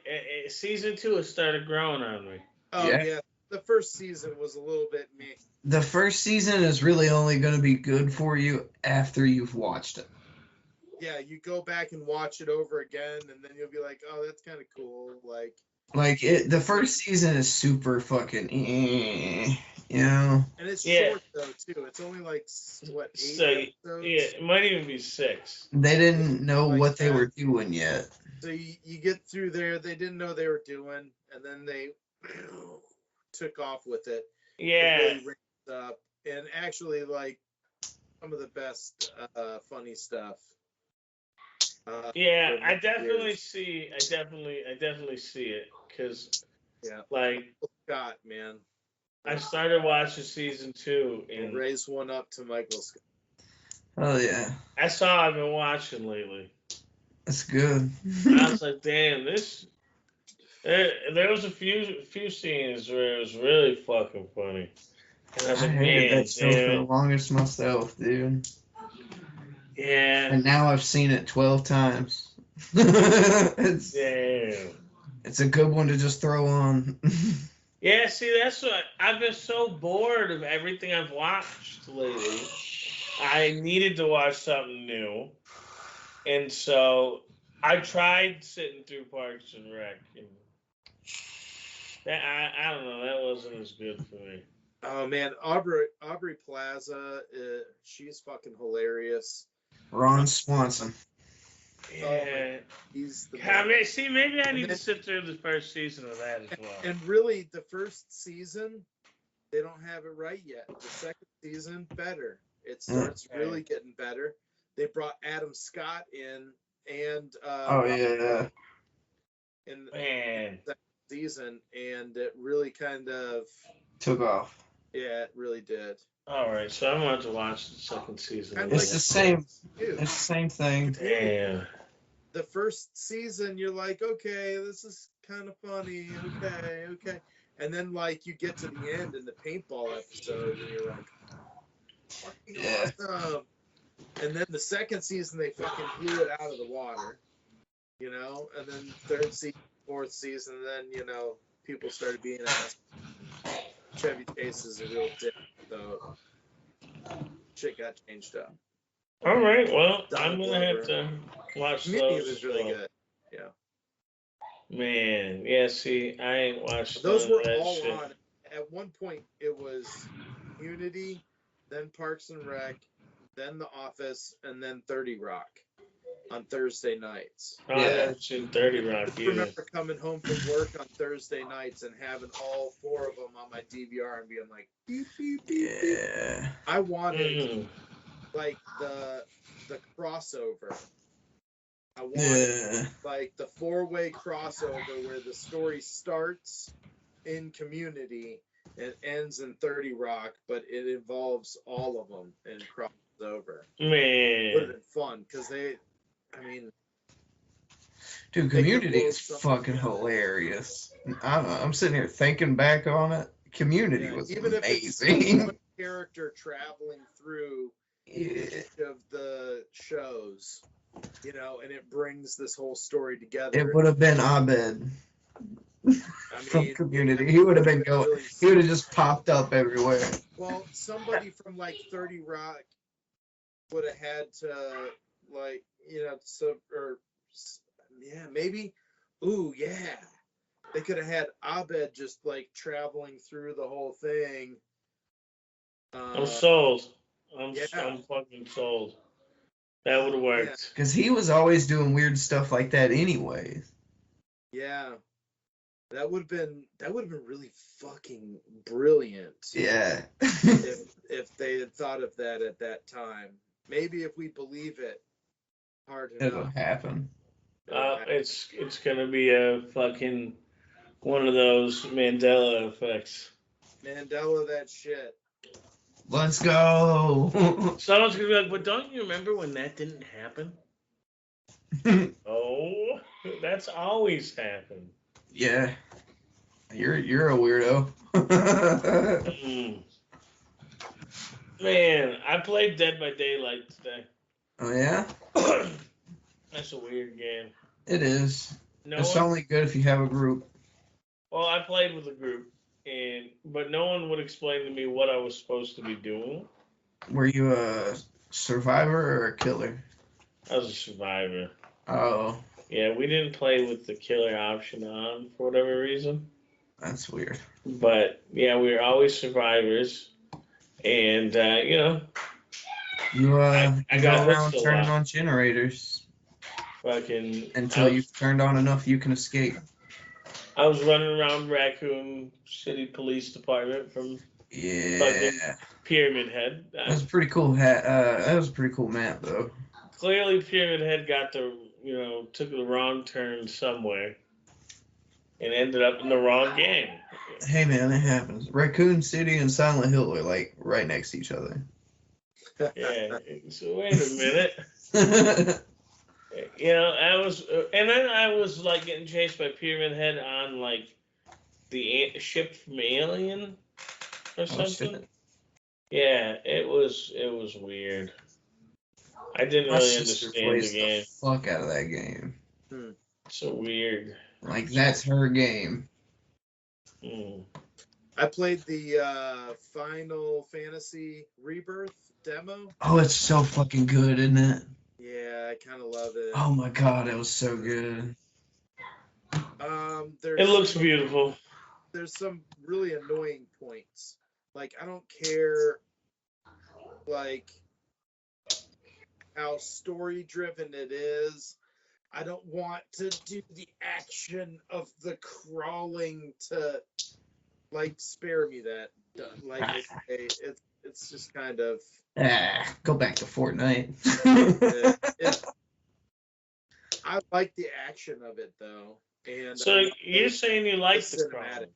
season 2 has started growing on me. Oh Yeah. yeah. The first season was a little bit meh. The first season is really only going to be good for you after you've watched it. Yeah, you go back and watch it over again, and then you'll be like, "Oh, that's kind of cool." Like the first season is super fucking, And it's short though too. It's only like what 8 episodes. Yeah, it might even be 6. They didn't know Like what they that. were doing yet. So you get through there, they didn't know they were doing, and then they took off with it. Yeah. It really ramped up, and actually like some of the best funny stuff. Yeah, from I the definitely years. see. I definitely see it because, Yeah. like, Scott, man, I started watching season 2 we'll and raise one up to Michael Scott. Oh yeah, that's all I've been watching lately. that's good. I was like, damn, this. There was a few scenes where it was really fucking funny, and I was I like, hated man, that show for the damn, longest myself, dude. yeah, And now I've seen it 12 times. it's damn. a good one to just throw on. Yeah, see, that's what I've been so bored of everything I've watched lately. I needed to watch something new, and so I tried sitting through Parks and Rec, and that I don't know, that wasn't as good for me. Oh man, Aubrey Plaza, she's fucking hilarious. Ron Swanson. Yeah, He's the maybe I need to sit through the first season of that as well. And really, the first season, they don't have it right yet. The second season, better. It starts really getting better. They brought Adam Scott in, and in the second season, and it really kind of took off. Yeah, it really did. All right, so I'm going to watch the second season. It's the same. It's the same thing. Damn. The first season, you're like, okay, this is kind of funny. Okay. And then, like, you get to the end in the paintball episode, and you're like, fucking awesome. And then the second season, they fucking blew it out of the water, And then third season, fourth season, then, people started being asked. Chevy Chase is a real dick, so shit got changed up. All right, well, Donald I'm gonna Glover. have to watch Mini those. was really good. Yeah. Man, yeah. See, I ain't watched Those were that all shit. on at one point it was Unity, then Parks and Rec, then The Office, and then 30 Rock on Thursday nights. I haven't seen 30 Rock I either. remember coming home from work on Thursday nights and having all 4 of them on my DVR and being like, beep, beep, beep, beep. Yeah. I wanted like the crossover. I wanted like the 4-way crossover where the story starts in Community and ends in 30 Rock, but it involves all of them and crosses over. Man. Would have been fun because Dude, Community is fucking hilarious. I'm sitting here thinking back on it. Community was even amazing. if it's one character traveling through each of the shows, you know, and it brings this whole story together. It would have been Abed from Community. He would have been going. He would have just popped up everywhere. Well, somebody from like 30 Rock would have had to, like, you know, maybe. Ooh, yeah. They could have had Abed just like traveling through the whole thing. I'm sold. I'm fucking sold. That would have worked. Because he was always doing weird stuff like that anyway. Yeah. That would have been really fucking brilliant. Yeah. if they had thought of that at that time. Maybe if we believe it hard enough. It'll happen. It's gonna be a fucking one of those Mandela effects. Mandela that shit. Let's go. Someone's gonna be like, but don't you remember when that didn't happen? Oh, that's always happened. Yeah. You're a weirdo. Man, I played Dead by Daylight today. Oh yeah? That's a weird game. It is. It's only good if you have a group. Well, I played with a group, but no one would explain to me what I was supposed to be doing. Were you a survivor or a killer? I was a survivor. Oh. Yeah, we didn't play with the killer option on for whatever reason. That's weird. But yeah, we were always survivors, and you know. I got around turning on generators. Until you've turned on enough, you can escape. I was running around Raccoon City Police Department from Pyramid Head. That was a pretty cool that was a pretty cool map, though. Clearly, Pyramid Head took the wrong turn somewhere, and ended up in the wrong game. Hey man, it happens. Raccoon City and Silent Hill are like right next to each other. Yeah. So wait a minute. You know, and then I was like getting chased by Pyramid Head on like the ship from Alien or something. Yeah, it was weird. I didn't really understand the game. Fuck out of that game. So weird. Like that's her game. I played the Final Fantasy Rebirth demo. Oh, it's so fucking good, isn't it? Yeah, I kind of love it. Oh my god, it was so good. It looks beautiful. There's some really annoying points. Like, I don't care, like, how story-driven it is. I don't want to do the action of the crawling to, like, spare me that. Like, it's just kind of... Go back to Fortnite. I like the action of it, though. And so you're saying you like the crawling?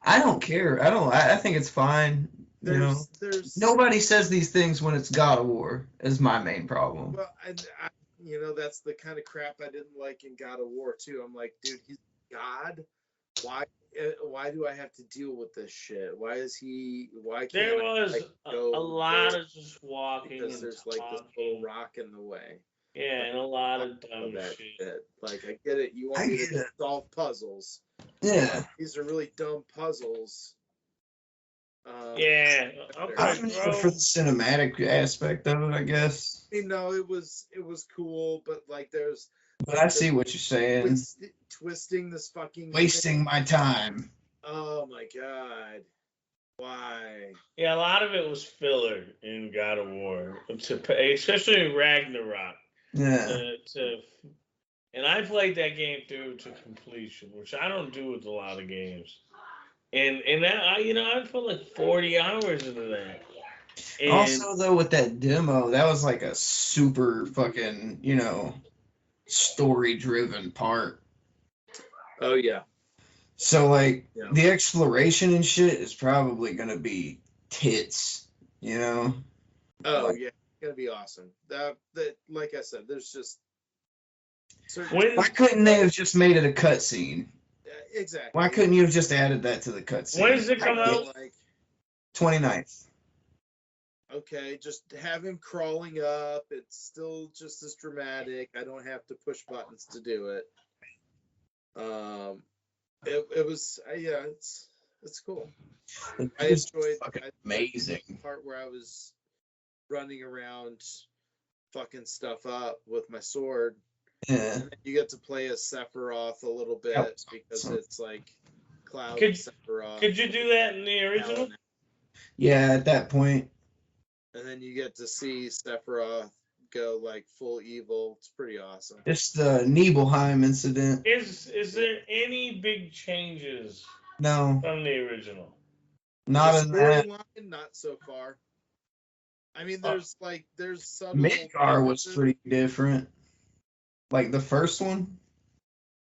I don't care. I think it's fine. Nobody says these things when it's God of War. Is my main problem. Well, that's the kind of crap I didn't like in God of War too. I'm like, dude, he's God. Why do I have to deal with this shit? Why can't there was a lot of just walking because there's talking. Like this little rock in the way. Yeah, and a lot of dumb shit. Like, I get it. You want me to solve puzzles. Yeah. These are really dumb puzzles. Yeah. I'm for the cinematic aspect of it, I guess. It was cool, but like But I see what you're saying. Twisting this fucking... Wasting my time. Oh my god. Why? Yeah, a lot of it was filler in God of War, especially in Ragnarok. Yeah. And I played that game through to completion, which I don't do with a lot of games. And that I put like 40 hours into that. And Also, though, with that demo, that was like a super fucking, story-driven part. Oh yeah. So, like, Yeah. the exploration and shit is probably gonna be tits, Oh Like, yeah, it's gonna be awesome. That like I said, there's just certain when why couldn't they have just made it a cutscene? exactly. Why couldn't you have just added that to the cutscene? when does it come out? Like 29th. okay, just have him crawling up. It's still just as dramatic. I don't have to push buttons to do it. It was yeah, it's cool. I It's enjoyed fucking the amazing. part where I was running around fucking stuff up with my sword. Yeah. You get to play as Sephiroth a little bit That was because awesome. it's like Cloud Could- and Sephiroth. Could you do that in the original? Yeah, at that point. And then you get to see Sephiroth go like full evil. It's pretty awesome. It's the Nibelheim incident. Is there any big changes No, from the original? not The in that. storyline, not so far. I mean, there's subtle Midgar was differences. pretty different. Like the first one.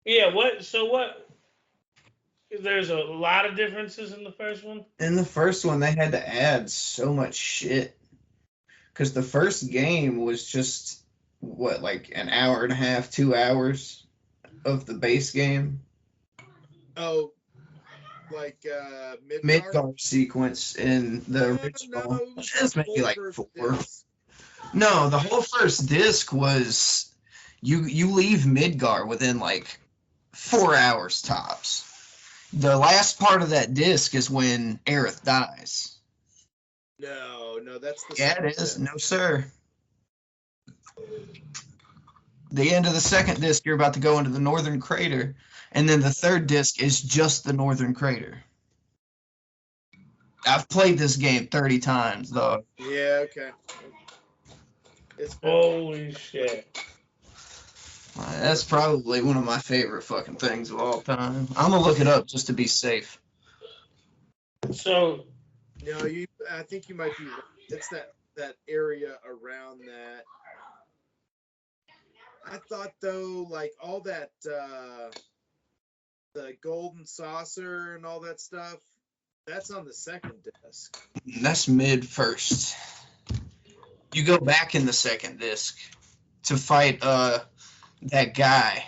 Yeah. What? There's a lot of differences in the first one. In the first one, they had to add so much shit. Because the first game was just, what, like an hour and a half, 2 hours of the base game? Oh, like Midgar. Midgar sequence in the original. No, it was It's the maybe whole like first 4. disc. No, the whole first disc was you leave Midgar within like 4 hours tops. The last part of that disc is when Aerith dies. No, that's the Yeah, second it is. disc. No, sir. The end of the second disc, you're about to go into the northern crater, and then the third disc is just the northern crater. I've played this game 30 times, though. Yeah, okay. It's Holy shit! That's probably one of my favorite fucking things of all time. I'm gonna look it up just to be safe. So no, I think you might be right. It's that area around that. I thought though, like all that the golden saucer and all that stuff, that's on the second disc. That's mid first. You go back in the second disc to fight that guy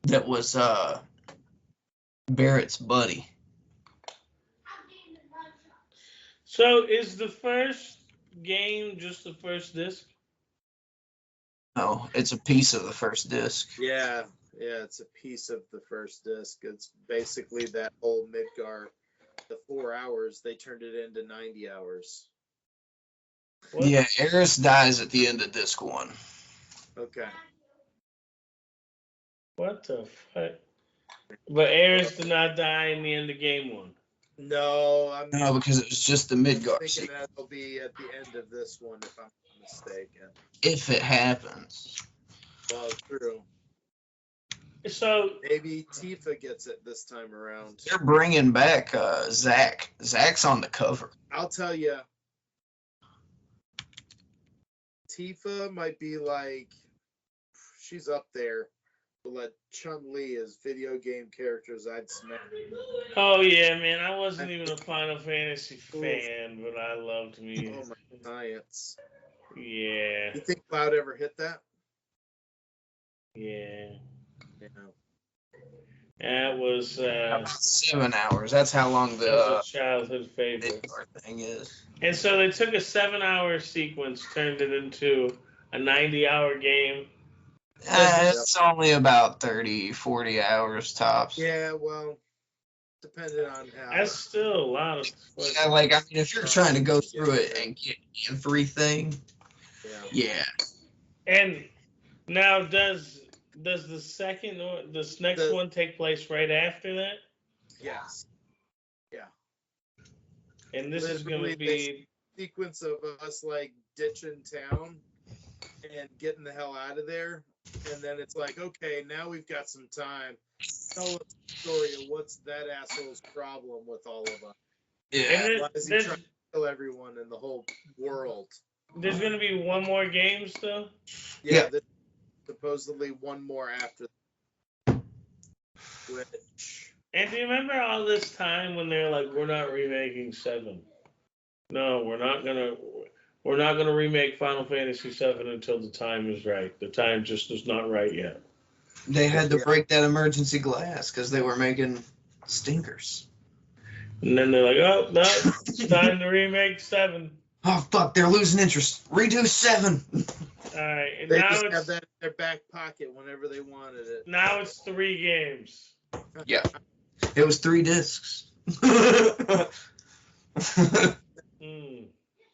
that was Barrett's buddy. So is the first game just the first disc? No, it's a piece of the first disc. Yeah, it's a piece of the first disc. It's basically that whole Midgar, the 4 hours, they turned it into 90 hours. What? Yeah, Eris dies at the end of disc 1. Okay. What the fuck? But Ares did not die in the end of game 1. No, I'm No, because it was just the Midgar thinking sequence. that'll be at the end of this one, if I'm not mistaken. If it happens. Well, true. So Maybe Tifa gets it this time around. They're bringing back Zack. Zack's on the cover. I'll tell you, Tifa might be like, she's up there. But like Chun-Li is video game characters I'd smash. oh yeah, man, I wasn't even a Final Fantasy fan, but I loved me. Oh my science. Yeah, You think Cloud ever hit that? yeah. Yeah. That was 7 hours. That's how long that was the a childhood favorite. Midgar thing is. And so they took a 7-hour sequence, turned it into a 90-hour game. It's only about 30, 40 hours tops. Yeah, well, depending on how. That's still a lot of. Yeah, like, I mean, if you're trying to go through it and get everything, yeah. And now, does the second or this next The- one take place right after that? Yes. Yeah. And this is going to Literally, be sequence of us like ditching town and getting the hell out of there, and then it's like, okay, now we've got some time. Tell us the story of what's that asshole's problem with all of us. Yeah. Why is he trying to kill everyone in the whole world? There's going to be one more game still? Yeah, there's supposedly one more after. Which, And do you remember all this time when they're like, we're not remaking 7? No, we're not gonna remake Final Fantasy 7 until the time is right. The time just is not right yet. They had to break that emergency glass because they were making stinkers. And then they're like, oh, no, it's time to remake 7. Oh, fuck, they're losing interest. Redo 7. All right, and they now just it's have that in their back pocket whenever they wanted it. now it's 3 games. Yeah. It was 3 discs.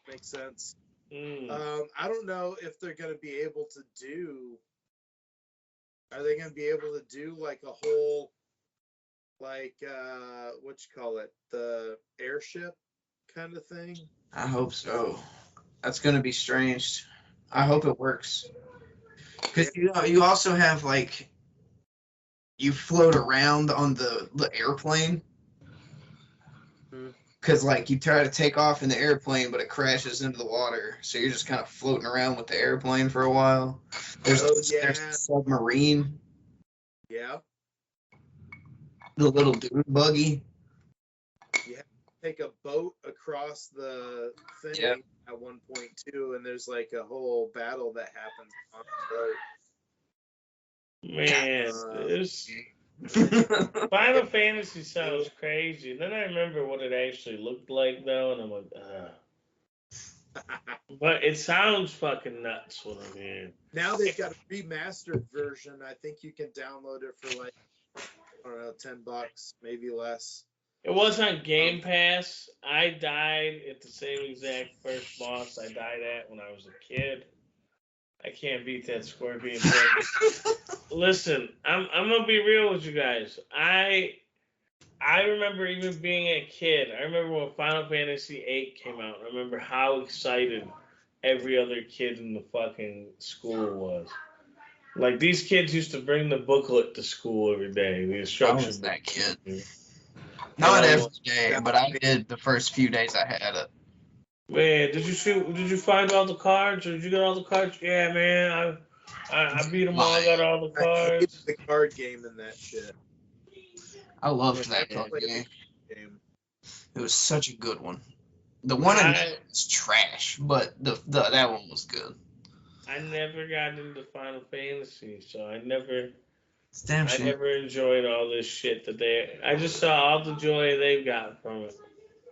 Makes sense. Mm. I don't know if they're going to be able to do. Are they going to be able to do like a whole, like, what you call it, the airship kind of thing? I hope so. That's going to be strange. I hope it works. Because, you also have, like, you float around on the airplane. Because, like, you try to take off in the airplane, but it crashes into the water. So you're just kind of floating around with the airplane for a while. There's a submarine. Yeah. The little dune buggy. You have to take a boat across the thing at one point, too, and there's, like, a whole battle that happens on the boat. Man, this Final Fantasy sounds crazy. Then I remember what it actually looked like, though, and I'm like, But it sounds fucking nuts what I'm hearing. Now they've got a remastered version. I think you can download it for like, I don't know, $10, maybe less. It was on Game Pass. I died at the same exact first boss I died at when I was a kid. I can't beat that scorpion thing. Listen, I'm gonna be real with you guys. I remember even being a kid. I remember when Final Fantasy VIII came out. I remember how excited every other kid in the fucking school was. Like, these kids used to bring the booklet to school every day. The instruction I was that book. kid. Not every day, but I did the first few days I had it. Man, did you find all the cards, or did you get all the cards? Yeah, man, I beat them all. I got all the I hated cards. the card game in that shit. I loved that card game. It was such a good one. The one in was trash, but that one was good. I never got into Final Fantasy, so I never Damn shit. never enjoyed all this shit I just saw all the joy they've got from it.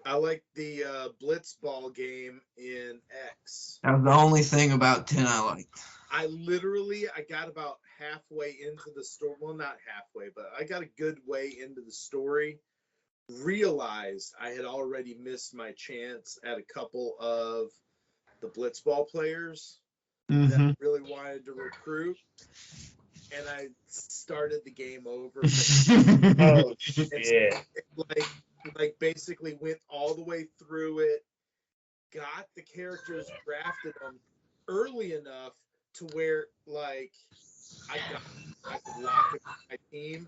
I like the Blitzball game in X. That was the only thing about 10 I liked. I got about halfway into the story. Well, not halfway, but I got a good way into the story. Realized I had already missed my chance at a couple of the Blitzball players that I really wanted to recruit. And I started the game over. Oh, yeah. Like basically went all the way through it, got the characters, drafted them early enough to where like I could lock it with my team,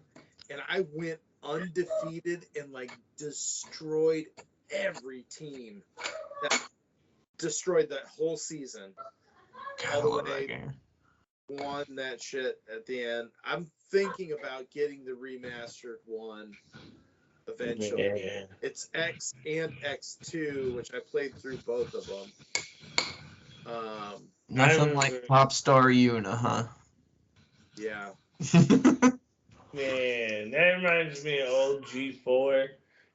and I went undefeated and like destroyed every team. That destroyed that whole season. All the way won that shit at the end. I'm thinking about getting the remastered one eventually. Yeah. It's X and X2, which I played through both of them. Nothing like Popstar Una, huh? Yeah. Man, that reminds me of old G4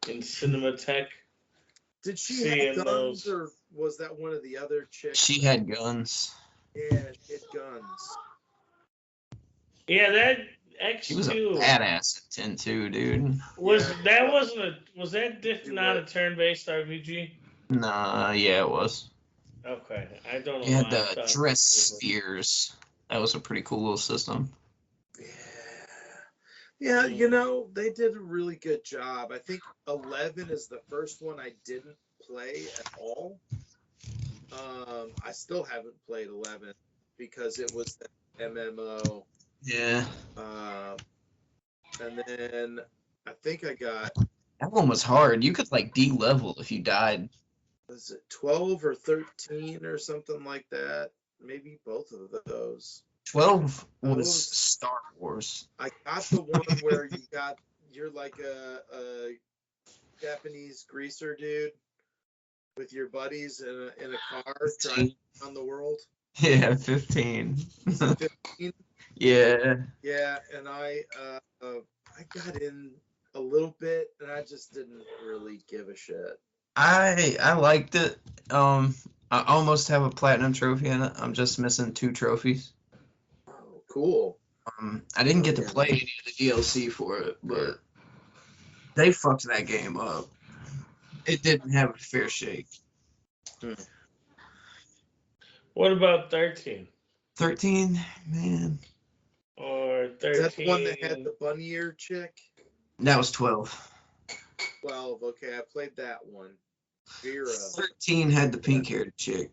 in Cinematech. Did she have guns, or was that one of the other chicks? She had guns. Yeah, she had guns. Yeah, that X2. She was a badass at 10 too, dude. Was that not a turn-based RPG? Nah, yeah, it was. Okay, I don't know. You had the dress spheres. That was a pretty cool little system. Yeah. Yeah, you know, they did a really good job. I think 11 is the first one I didn't play at all. I still haven't played 11 because it was the MMO. Yeah. And then I think I got, That one was hard. You could like de-level if you died. was it 12 or 13 or something like that? Maybe both of those. 12 was Those- Star Wars. I got the one where you're like a Japanese greaser dude with your buddies in a car driving around the world. Yeah, 15. 15. Yeah. Yeah, and I got in a little bit, and I just didn't really give a shit. I liked it. I almost have a platinum trophy in it. I'm just missing 2 trophies. Oh, cool. I didn't get to play any of the DLC for it, but they fucked that game up. It didn't have a fair shake. What about 13? 13, man. Or 13? Is that the one that had the bunny ear chick? That was 12. 12. Okay, I played that one. Vera. 13 had the pink-haired chick.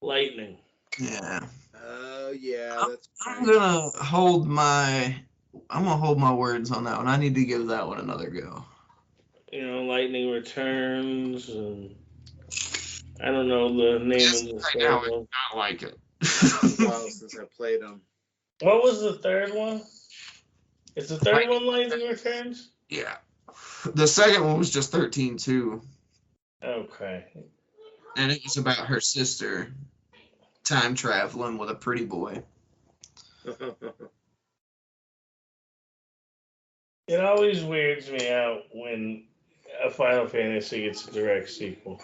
Lightning. Yeah. Oh yeah, that's. I'm gonna hold my words on that one. I need to give that one another go. You know, Lightning Returns, and I don't know the name of the third one. Not like it. A while since I played them. What was the third one? Is the third one Lightning Returns? Yeah. The second one was just 13 too. Okay. And it was about her sister time traveling with a pretty boy. It always weirds me out when a Final Fantasy gets a direct sequel.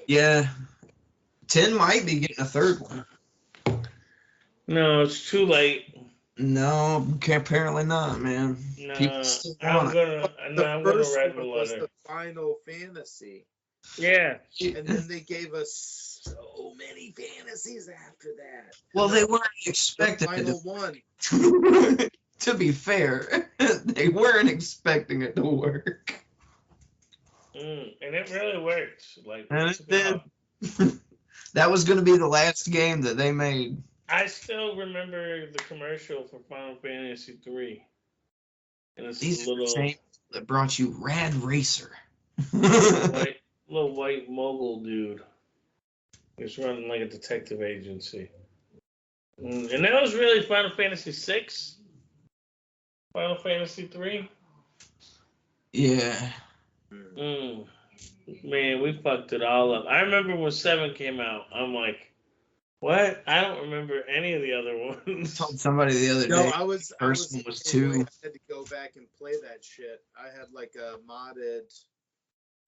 Yeah. 10 might be getting a third one. No, it's too late. No, apparently not, man. No, People still I'm want it. gonna First write a one was letter. the Final Fantasy, Yeah. and then they gave us so many fantasies after that. Well, they weren't The expecting final it. one. To be fair, they weren't expecting it to work. And it really works. Like, And it's it did. about- That was going to be the last game that they made. I still remember the commercial for Final Fantasy 3. And it's These a are the same that brought you Rad Racer. little white mogul dude. He's running like a detective agency. And that was really Final Fantasy 6? Final Fantasy 3? Yeah. Man, we fucked it all up. I remember when 7 came out. I'm like, what? I don't remember any of the other ones. I told somebody the other No, day. I was. First I one was the 2. same way. I had to go back and play that shit. I had like a modded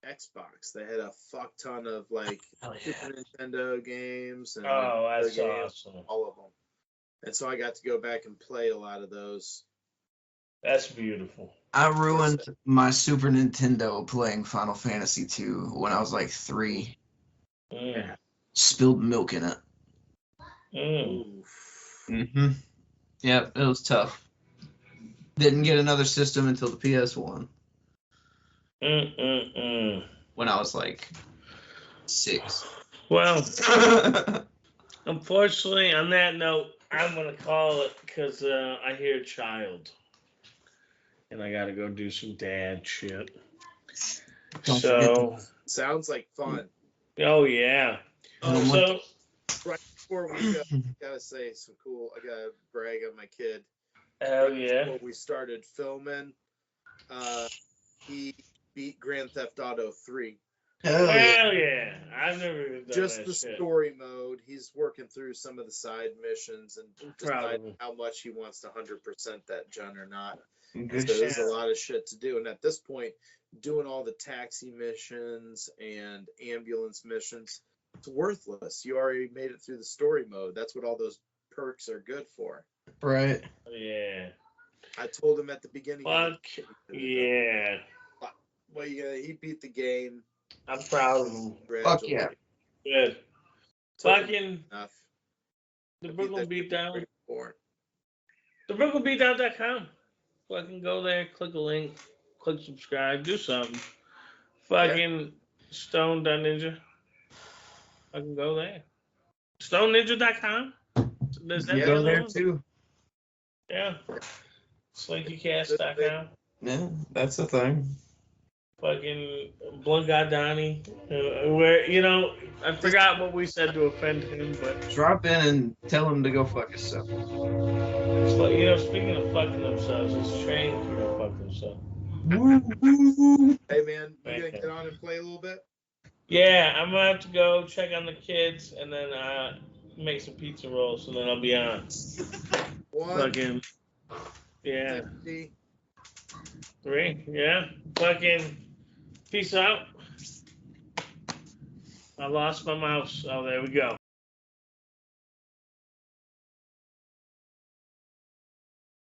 Xbox. They had a fuck ton of like Hell yeah. Super Nintendo games and Oh, other that's games, awesome. all of them. And so I got to go back and play a lot of those. That's beautiful. I ruined my Super Nintendo playing Final Fantasy 2 when I was like 3. Mm. Spilled milk in it. Mm-hmm. Yep, it was tough. Didn't get another system until the PS1 when I was like 6. Well, unfortunately, on that note, I'm going to call it because I hear child. And I got to go do some dad shit. Don't Sounds like fun. Oh, yeah. So, Right before we go, I gotta say some cool. I gotta brag on my kid. hell yeah. Before we started filming, he beat Grand Theft Auto 3. Hell yeah. Hell yeah. I've never even done Just that the shit. story mode. He's working through some of the side missions and Proud of deciding him. how much he wants to 100% that gen or not. Good So shit. there's a lot of shit to do. And at this point, doing all the taxi missions and ambulance missions, it's worthless. You already made it through the story mode. That's what all those perks are good for. Right. Yeah. I told him at the beginning. Fuck yeah. Well, yeah, he beat the game. I'm proud of him. Fuck yeah. Good. Fucking Enough. the Brooklyn Beatdown. Before. The BrooklynBeatdown.com. Fucking go there, click a link, click subscribe, do something. Fucking Stoned.ninja. Fucking go there. Stoned.ninja.com. Does that You the go other there one? too. Yeah. SlinkyCast.com. Yeah, that's the thing. Fucking Blood God Donnie. Where, you know, I forgot what we said to offend him, but, Drop in and tell him to go fuck himself. you know, speaking of fucking themselves, his train can go fuck themselves. Hey man, you Right gonna there. get on and play a little bit? Yeah, I'm gonna have to go check on the kids and then make some pizza rolls, so then I'll be on. Fucking, yeah. 150. 3, yeah. Fucking, peace out. I lost my mouse. Oh, there we go.